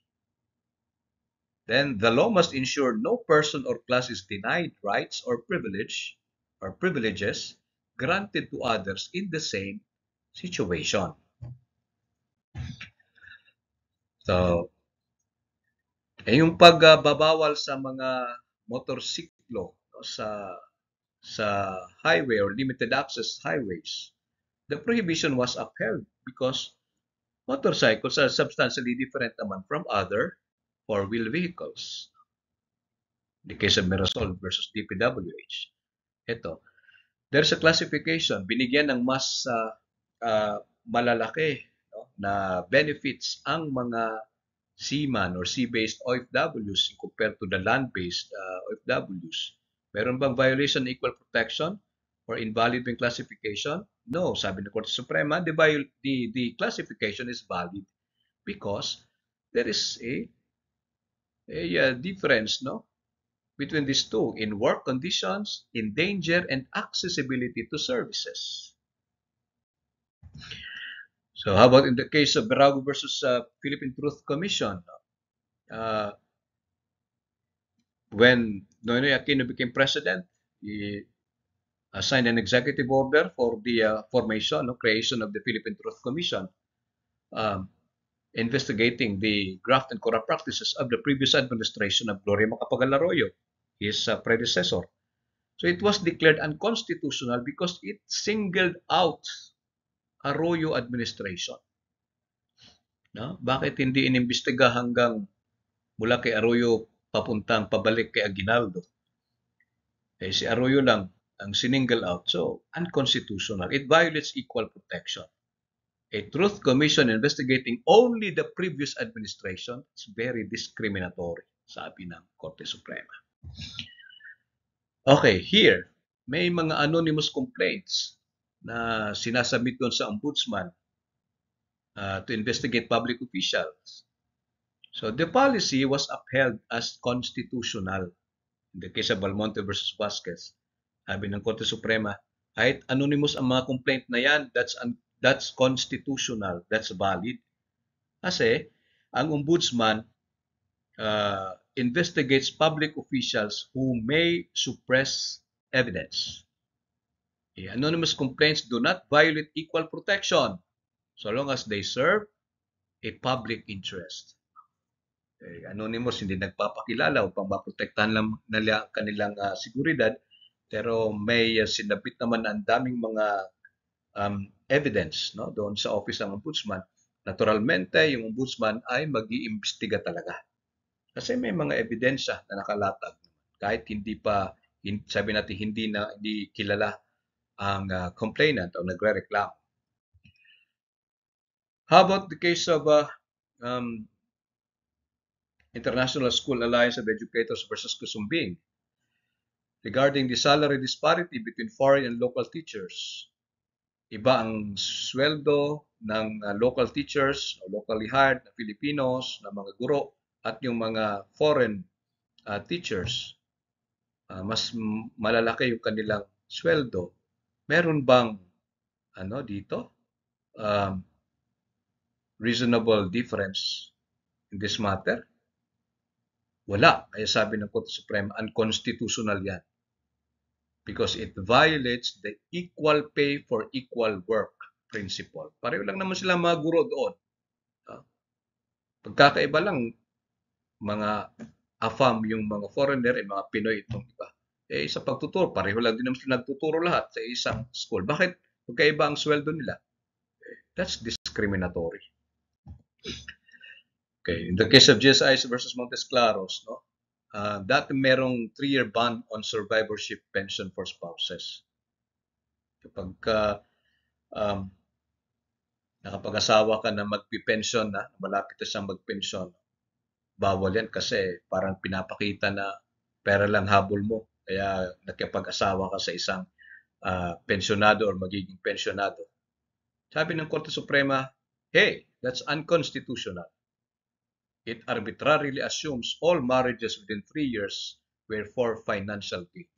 Then the law must ensure no person or class is denied rights or privileges granted to others in the same situation. So, yung pagbabawal sa mga motorsiklo sa highway or limited access highways, the prohibition was upheld because motorcycles are substantially different naman from other four-wheel vehicles. In the case of Mirasol versus DPWH, there's a classification, binigyan ng mas malalaki na benefits ang mga seaman or sea-based OFWs compared to the land-based OFWs. Meron bang violation ng equal protection or invalid yung classification? No, sabi ng Korte Suprema, the classification is valid because there is a difference between these two in work conditions, in danger, and accessibility to services. So how about in the case of Berago versus Philippine Truth Commission? When Noynoy Aquino became president, he signed an executive order for the creation of the Philippine Truth Commission, investigating the graft and corrupt practices of the previous administration of Gloria Macapagal-Arroyo, his predecessor. So it was declared unconstitutional because it singled out Arroyo administration. Bakit hindi inimbestiga hanggang mula kay Arroyo pabalik kay Aguinaldo? Si Arroyo lang ang single out. So, unconstitutional. It violates equal protection. A truth commission investigating only the previous administration is very discriminatory, sabi ng Korte Suprema. Okay, here, may mga anonymous complaints na sinasubmit doon sa ombudsman to investigate public officials. So the policy was upheld as constitutional. In the case of Balmonte versus Vasquez, sabi ng Korte Suprema, kahit anonymous ang mga complaint na yan, that's constitutional, that's valid. Kasi ang ombudsman investigates public officials who may suppress evidence. Anonymous complaints do not violate equal protection so long as they serve a public interest. Anonymous, hindi nagpapakilala upang maprotektahan lang nila ang kanilang seguridad, pero may sinabit naman ang daming mga evidence, no, doon sa office ng ombudsman. Naturalmente, yung ombudsman ay mag-iimbestiga talaga. Kasi may mga ebidensya na nakalatag. Kahit hindi pa, sabi natin, hindi kilala ang complainant o nagre-reklamo. How about the case of International School Alliance of Educators versus Kusumbing regarding the salary disparity between foreign and local teachers? Iba ang sweldo ng local teachers o locally hired na Filipinos, na mga guro, at yung mga foreign teachers. Mas malalaki yung kanilang sweldo. Meron bang dito reasonable difference in this matter? Wala. Kaya sabi ng Korte Suprema, unconstitutional yan. Because it violates the equal pay for equal work principle. Pareho lang naman sila mga guro doon. Pagkakaiba lang, mga AFAM yung mga foreigner, mga Pinoy itong iba. Sa pagtuturo, pareho lang din naman sila nagtuturo lahat sa isang school. Bakit magkaiba ang sweldo nila? That's discriminatory. Okay, in the case of GSI versus Montes Claros, no, dati merong 3-year ban on survivorship pension for spouses. Kapag nakapag-asawa ka na magpi-pension na, malapit na siyang mag-pension, bawal yan kasi parang pinapakita na pera lang habol mo. Kaya nakipag-asawa ka sa isang pensionado or magiging pensionado. Sabi ng Korte Suprema, hey, that's unconstitutional. It arbitrarily assumes all marriages within 3 years were for financial gain.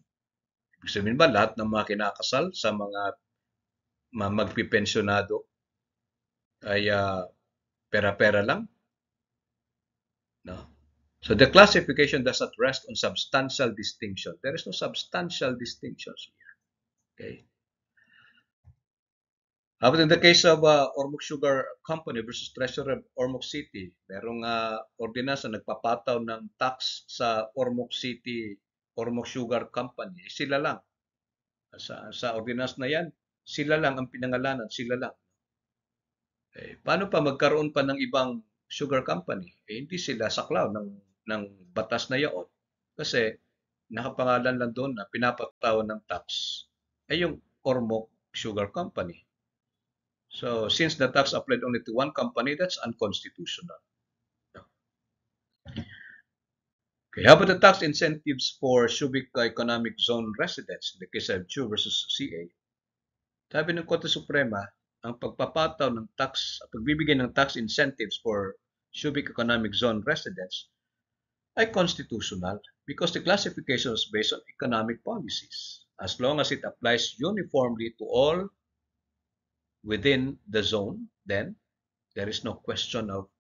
Ibig sabihin ba lahat ng mga kinakasal sa mga magpipensyonado ay pera-pera lang? No. So the classification does not rest on substantial distinction. There is no substantial distinctions here. Okay. But in the case of Ormoc Sugar Company versus Treasurer of Ormoc City, merong ordinansa nagpapataw ng tax sa Ormoc City, Ormoc Sugar Company. Sila lang. Sa ordinansa na yan, sila lang ang pinangalanan, sila lang. Paano pa magkaroon pa ng ibang sugar company? Hindi sila saklaw ng batas na yaon. Kasi nakapangalan lang doon na pinapatawan ng tax ay yung Ormoc Sugar Company. So, since the tax applied only to one company, that's unconstitutional. Okay, how about the tax incentives for Subic Economic Zone residents in the case of Chu versus CA? Sabi ng Korte Suprema, ang pagpapataw ng tax, pagbibigay ng tax incentives for Subic Economic Zone residents ay constitutional because the classification is based on economic policies. As long as it applies uniformly to all within the zone, then there is no question of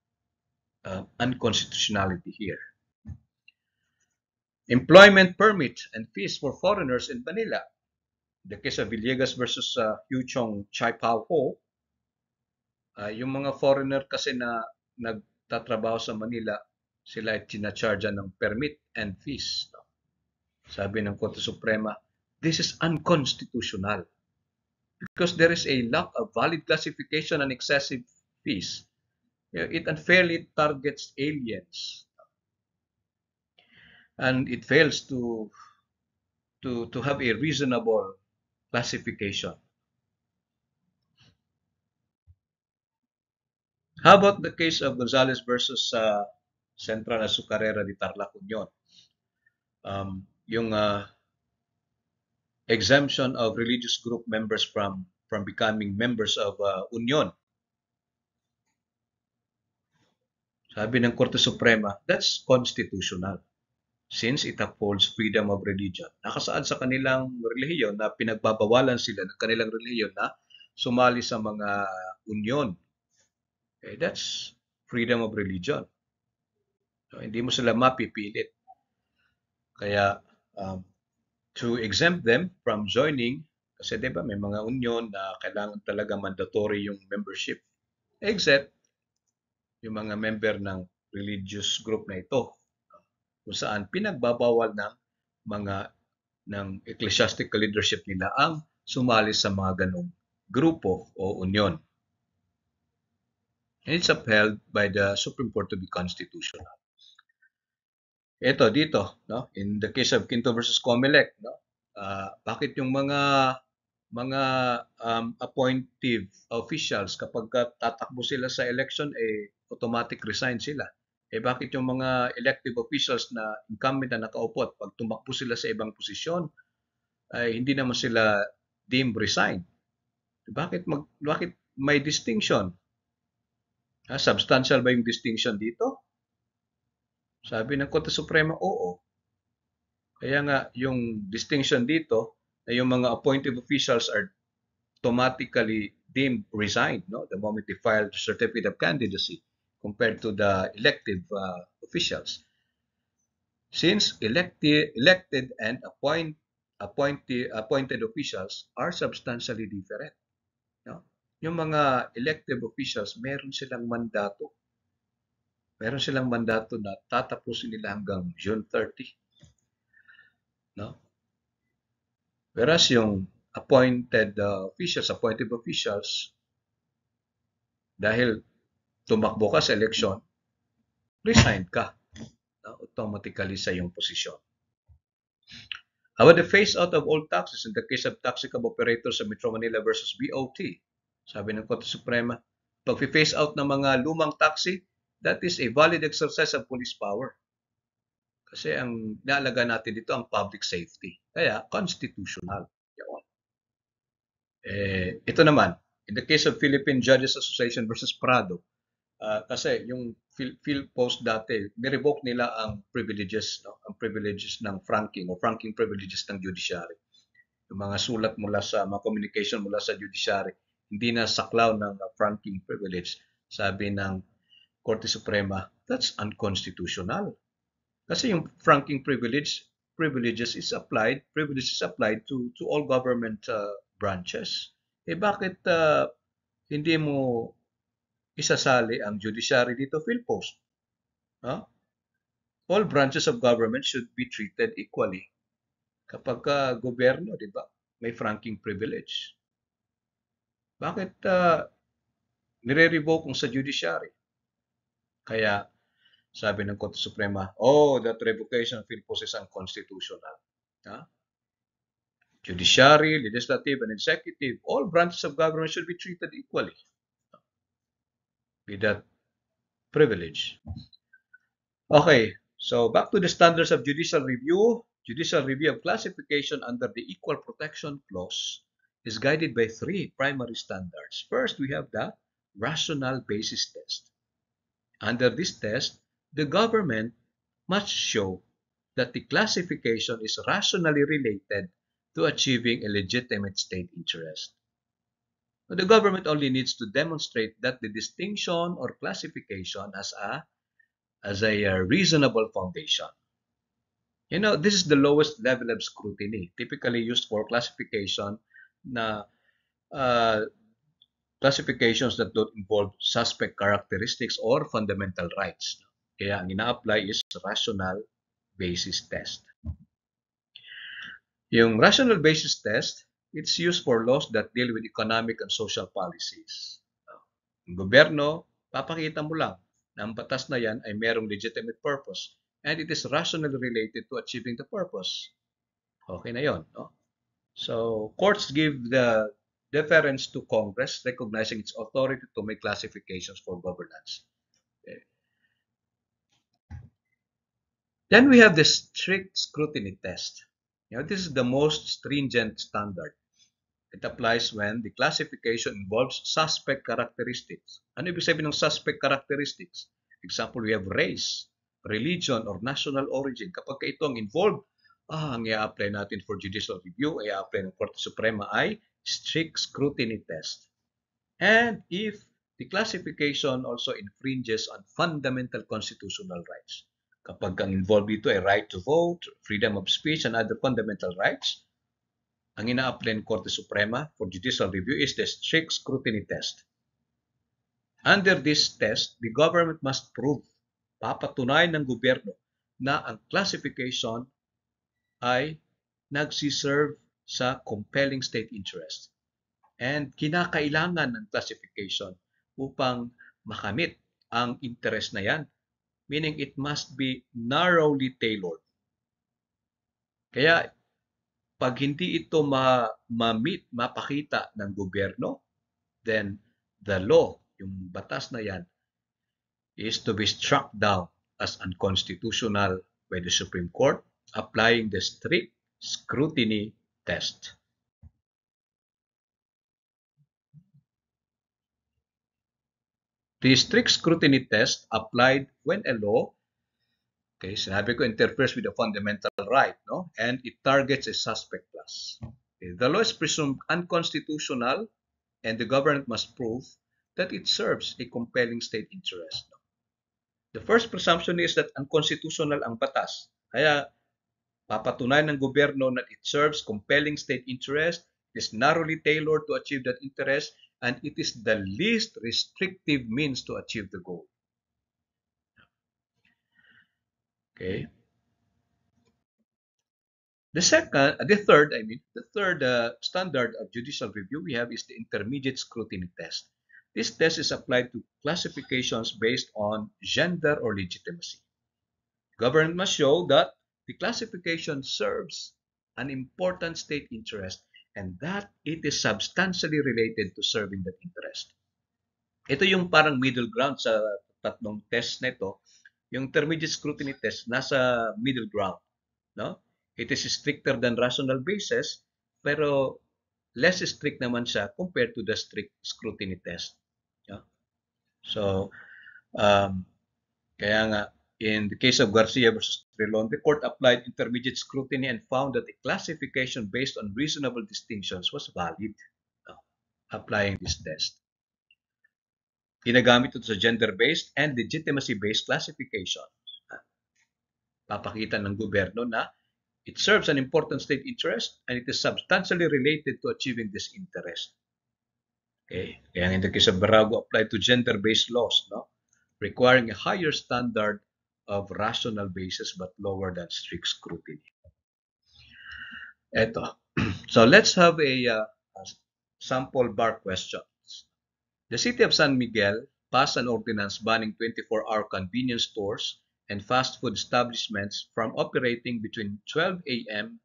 unconstitutionality here. Employment permit and fees for foreigners in Manila. In the case of Villegas versus Hugh Chong Chai Pao Ho, yung mga foreigner kasi na nagtatrabaho sa Manila, sila ay tinacharge ng permit and fees. Sabi ng Korte Suprema, this is unconstitutional. Because there is a lack of valid classification and excessive fees. It unfairly targets aliens. And it fails to have a reasonable classification. How about the case of Gonzales versus Central Azucarera de Tarlac Union? Yung exemption of religious group members from becoming members of Union. Sabi ng Korte Suprema, that's constitutional since it upholds freedom of religion. Nakasaad sa kanilang relihiyon na pinagbabawalan sila ng kanilang relihiyon na sumali sa mga union. That's freedom of religion. So, hindi mo sila mapipilit. Kaya to exempt them from joining, kasi di ba may mga union na kailangan talaga mandatory yung membership, except yung mga member ng religious group na ito, kung saan pinagbabawal ng mga ng ecclesiastical leadership nila ang sumali sa mga ganong grupo o union. And it's upheld by the Supreme Court to be constitutional. Ito dito, no, in the case of Quinto versus Comelec, no, bakit yung mga appointive officials kapag tatakbo sila sa election automatic resign sila? Bakit yung mga elective officials na incumbent na nakaupo at pag tumakbo sila sa ibang posisyon ay hindi naman sila deemed resign? Bakit may distinction? Substantial ba yung distinction dito? Sabi ng Korte Suprema, oo. Kaya nga, yung distinction dito, na yung mga appointive officials are automatically deemed resigned, no? The moment they file the certificate of candidacy compared to the elective officials. Since elected and appointed officials are substantially different. No? Yung mga elective officials, meron silang mandato. Meron silang mandato na tatapusin nila hanggang June 30. No? Whereas yung appointed officials, dahil tumakbo ka sa eleksyon, resign ka automatically sa iyong posisyon. How about the phase out of all taxes in the case of taxi cab operators sa Metro Manila versus BOT? Sabi ng Korte Suprema, pag phase out ng mga lumang taxi, that is a valid exercise of police power. Kasi ang naalaga natin dito ang public safety. Kaya constitutional. Ito naman, in the case of Philippine Judges Association versus Prado, kasi yung PhilPost dati, ni-revoke nila ang privileges, no? Ang privileges ng franking o franking privileges ng judiciary. Yung mga sulat mula sa mga communication mula sa judiciary, hindi na saklaw ng franking privilege. Sabi ng Korte Suprema, that's unconstitutional. Kasi yung franking privileges is applied to all government branches. Bakit hindi mo isasali ang judiciary dito, PhilPost? All branches of government should be treated equally. Kapag gobyerno, di ba, may franking privilege. Bakit nire-revoke sa judiciary? Kaya sabi ng Korte Suprema, that revocation of PhilPost is unconstitutional. Judiciary, legislative, and executive, all branches of government should be treated equally with that privilege. Okay, so back to the standards of judicial review. Judicial review of classification under the Equal Protection Clause is guided by three primary standards. First, we have the rational basis test. Under this test, the government must show that the classification is rationally related to achieving a legitimate state interest. The government only needs to demonstrate that the distinction or classification has a reasonable foundation. This is the lowest level of scrutiny, typically used for classifications that don't involve suspect characteristics or fundamental rights. Kaya ang ina-apply is rational basis test. Yung rational basis test, it's used for laws that deal with economic and social policies. Ang gobyerno, papakita mo lang na ang batas na yan ay merong legitimate purpose and it is rationally related to achieving the purpose. Okay na yon, no? So, courts give the deference to Congress, recognizing its authority to make classifications for governance. Okay. Then we have the strict scrutiny test. This is the most stringent standard. It applies when the classification involves suspect characteristics. Ano ibig sabihin ng suspect characteristics? Example, we have race, religion, or national origin. Kapag ito ang involved, ang i-apply natin for judicial review, i-apply ng Korte Suprema ay strict scrutiny test. And if the classification also infringes on fundamental constitutional rights, kapag ang involved dito ay right to vote, freedom of speech, and other fundamental rights, ang ina-apply ng Korte Suprema for judicial review is the strict scrutiny test. Under this test, the government must prove, papatunayan ng gobyerno, na ang classification ay nagsiserve sa compelling state interest. And kinakailangan ng classification upang makamit ang interest na yan. Meaning it must be narrowly tailored. Kaya pag hindi ito ma-meet, mapakita ng gobyerno, then the law, yung batas na yan, is to be struck down as unconstitutional by the Supreme Court, applying the strict scrutiny test. The strict scrutiny test applied when a law, sinabi ko, interferes with a fundamental right, no? And it targets a suspect class. The law is presumed unconstitutional and the government must prove that it serves a compelling state interest. The first presumption is that unconstitutional ang batas. Kaya papatunayan ng gobyerno that it serves compelling state interest, it is narrowly tailored to achieve that interest, and it is the least restrictive means to achieve the goal. Okay. The third standard of judicial review we have is the intermediate scrutiny test. This test is applied to classifications based on gender or legitimacy. Government must show that the classification serves an important state interest and that it is substantially related to serving that interest. Ito yung parang middle ground sa tatlong test na ito. Yung intermediate scrutiny test, nasa middle ground. No? It is stricter than rational basis, pero less strict naman siya compared to the strict scrutiny test. Yeah? So, kaya nga, in the case of Garcia versus Trilon, the court applied intermediate scrutiny and found that a classification based on reasonable distinctions was valid, applying this test. Ginagamit ito sa gender-based and legitimacy-based classification. Papakita ng gobyerno na it serves an important state interest and it is substantially related to achieving this interest. Okay. Kaya in the case of Barago, applied to gender-based laws, no? Requiring a higher standard of rational basis but lower than strict scrutiny. Eto. So let's have a sample bar questions. The city of San Miguel passed an ordinance banning 24-hour convenience stores and fast food establishments from operating between 12 a.m.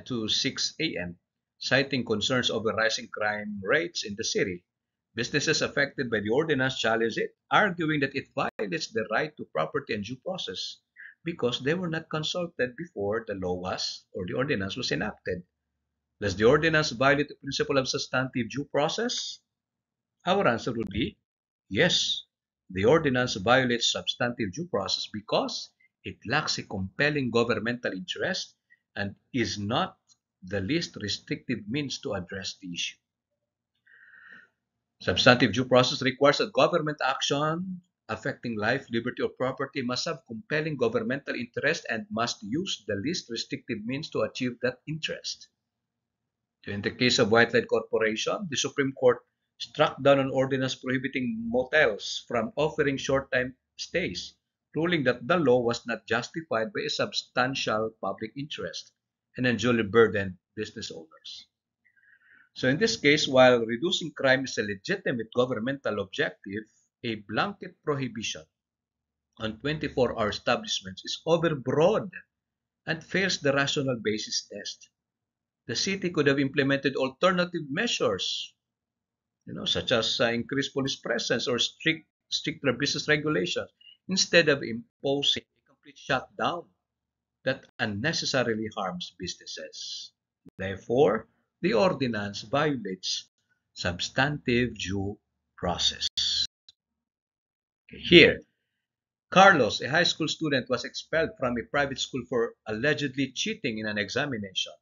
to 6 a.m., citing concerns over rising crime rates in the city. Businesses affected by the ordinance challenged it, arguing that it violates the right to property and due process because they were not consulted before the law was or the ordinance was enacted. Does the ordinance violate the principle of substantive due process? Our answer would be yes. The ordinance violates substantive due process because it lacks a compelling governmental interest and is not the least restrictive means to address the issue. Substantive due process requires that government action affecting life, liberty, or property must have compelling governmental interest and must use the least restrictive means to achieve that interest. So in the case of White Light Corporation, the Supreme Court struck down an ordinance prohibiting motels from offering short-time stays, ruling that the law was not justified by a substantial public interest and unduly burdened business owners. So in this case, while reducing crime is a legitimate governmental objective, a blanket prohibition on 24-hour establishments is overbroad and fails the rational basis test. The city could have implemented alternative measures, such as increased police presence or stricter business regulations, instead of imposing a complete shutdown that unnecessarily harms businesses. Therefore, the ordinance violates substantive due process. Here, Carlos, a high school student, was expelled from a private school for allegedly cheating in an examination.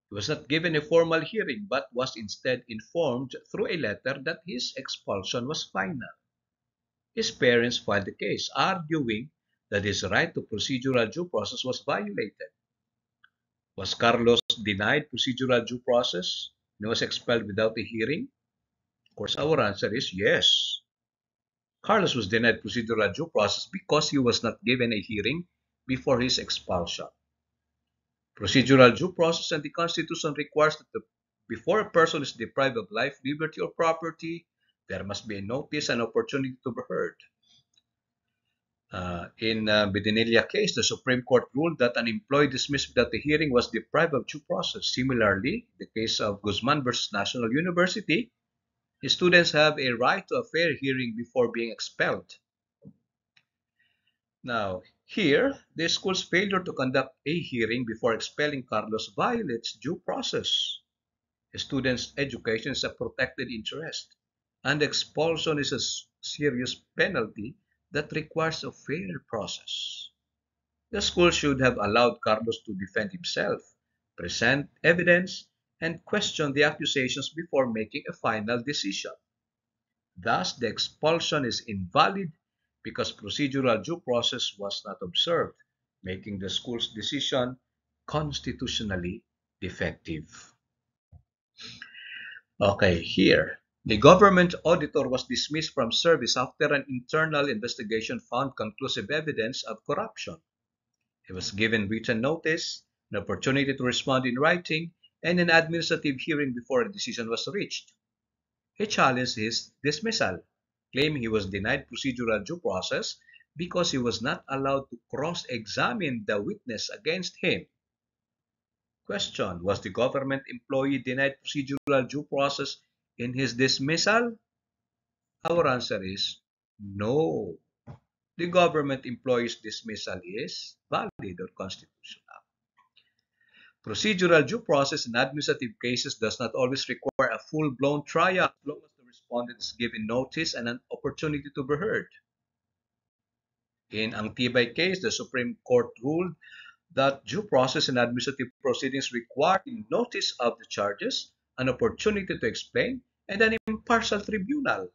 He was not given a formal hearing but was instead informed through a letter that his expulsion was final. His parents filed the case, arguing that his right to procedural due process was violated. Was Carlos denied procedural due process and was expelled without a hearing? Of course, our answer is yes. Carlos was denied procedural due process because he was not given a hearing before his expulsion. Procedural due process and the Constitution requires that before a person is deprived of life, liberty, or property, there must be a notice and opportunity to be heard. In Bedinilla case, the Supreme Court ruled that an employee dismissed without a hearing was deprived of due process. Similarly, the case of Guzman versus National University, students have a right to a fair hearing before being expelled. Now, here, the school's failure to conduct a hearing before expelling Carlos violates due process. A student's education is a protected interest, and expulsion is a serious penalty that requires a fair process. The school should have allowed Carlos to defend himself, present evidence, and question the accusations before making a final decision. Thus, the expulsion is invalid because procedural due process was not observed, making the school's decision constitutionally defective. Okay, here. The government auditor was dismissed from service after an internal investigation found conclusive evidence of corruption. He was given written notice, an opportunity to respond in writing, and an administrative hearing before a decision was reached. He challenged his dismissal, claiming he was denied procedural due process because he was not allowed to cross-examine the witness against him. Question: was the government employee denied procedural due process in his dismissal? Our answer is no. The government employee's dismissal is valid or constitutional. Procedural due process in administrative cases does not always require a full-blown trial as long as the respondent is given notice and an opportunity to be heard. In Ang Tibay case, the Supreme Court ruled that due process in administrative proceedings require notice of the charges, an opportunity to explain, and an impartial tribunal.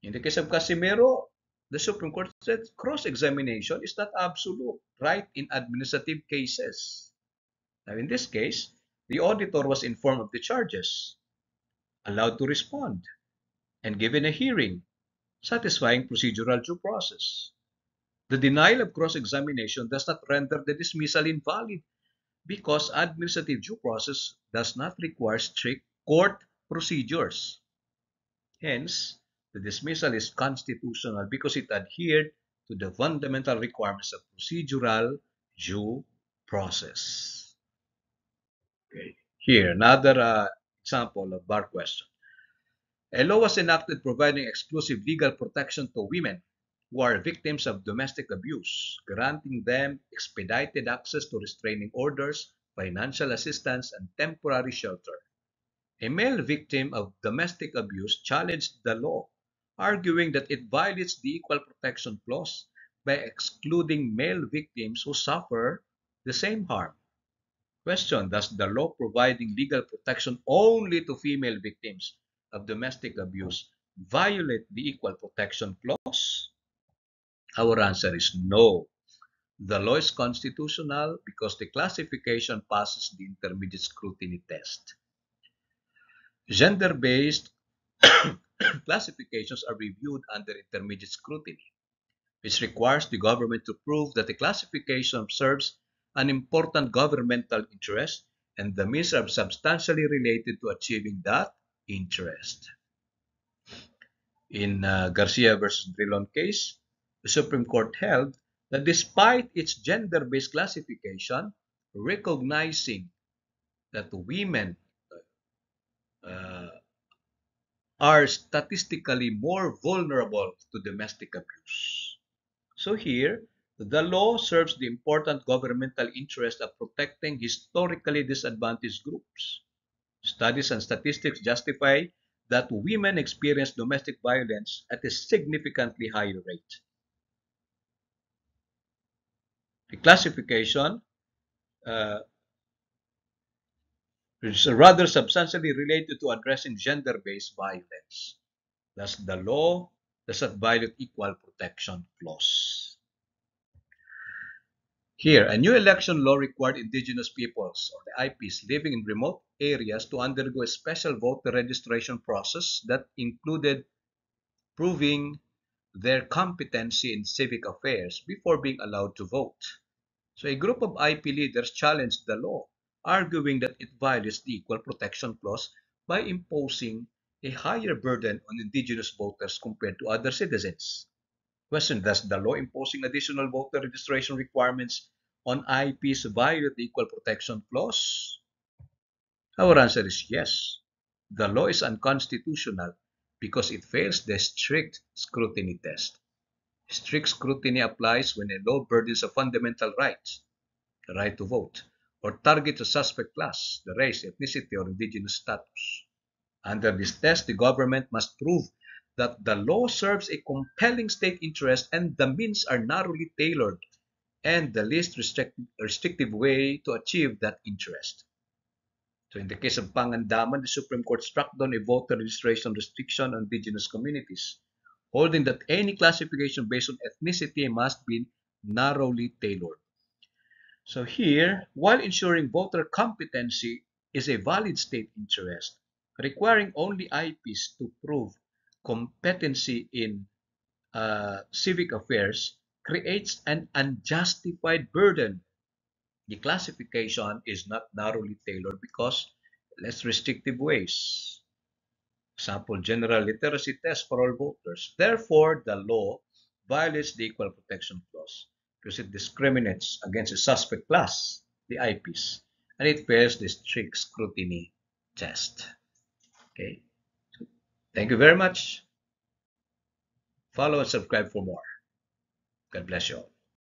In the case of Casimiro, the Supreme Court said cross-examination is not absolute right in administrative cases. Now, in this case, the auditor was informed of the charges, allowed to respond, and given a hearing, satisfying procedural due process. The denial of cross-examination does not render the dismissal invalid because administrative due process does not require strict court procedures. Hence, the dismissal is constitutional because it adhered to the fundamental requirements of procedural due process. Okay. Here, another example of bar question. A law was enacted providing exclusive legal protection to women who are victims of domestic abuse, granting them expedited access to restraining orders, financial assistance, and temporary shelter. A male victim of domestic abuse challenged the law, arguing that it violates the Equal Protection Clause by excluding male victims who suffer the same harm. Question: does the law providing legal protection only to female victims of domestic abuse violate the Equal Protection Clause? Our answer is no. The law is constitutional because the classification passes the intermediate scrutiny test. Gender-based classifications are reviewed under intermediate scrutiny, which requires the government to prove that the classification serves an important governmental interest and the means are substantially related to achieving that interest. In Garcia versus Drilon case, the Supreme Court held that despite its gender-based classification, recognizing that women uh, are statistically more vulnerable to domestic abuse. So here, the law serves the important governmental interest of protecting historically disadvantaged groups. Studies and statistics justify that women experience domestic violence at a significantly higher rate. The classification uh, is rather substantially related to addressing gender-based violence. Thus, the law does not violate equal protection clause. Here, a new election law required indigenous peoples, or the IPs, living in remote areas to undergo a special voter registration process that included proving their competency in civic affairs before being allowed to vote. So a group of IP leaders challenged the law, arguing that it violates the Equal Protection Clause by imposing a higher burden on indigenous voters compared to other citizens. Question: does the law imposing additional voter registration requirements on IPs violate the Equal Protection Clause? Our answer is yes. The law is unconstitutional because it fails the strict scrutiny test. Strict scrutiny applies when a law burdens a fundamental right, the right to vote, or targets a suspect class, the race, ethnicity, or indigenous status. Under this test, the government must prove that the law serves a compelling state interest and the means are narrowly tailored and the least restrictive way to achieve that interest. So in the case of Pangandaman, the Supreme Court struck down a voter registration restriction on indigenous communities, holding that any classification based on ethnicity must be narrowly tailored. So here, while ensuring voter competency is a valid state interest, requiring only IPs to prove competency in civic affairs creates an unjustified burden. The classification is not narrowly tailored because less restrictive ways. Example, general literacy test for all voters. Therefore, the law violates the Equal Protection Clause because it discriminates against a suspect class, the IPs, and it fails the strict scrutiny test. Okay. Thank you very much. Follow and subscribe for more. God bless you all.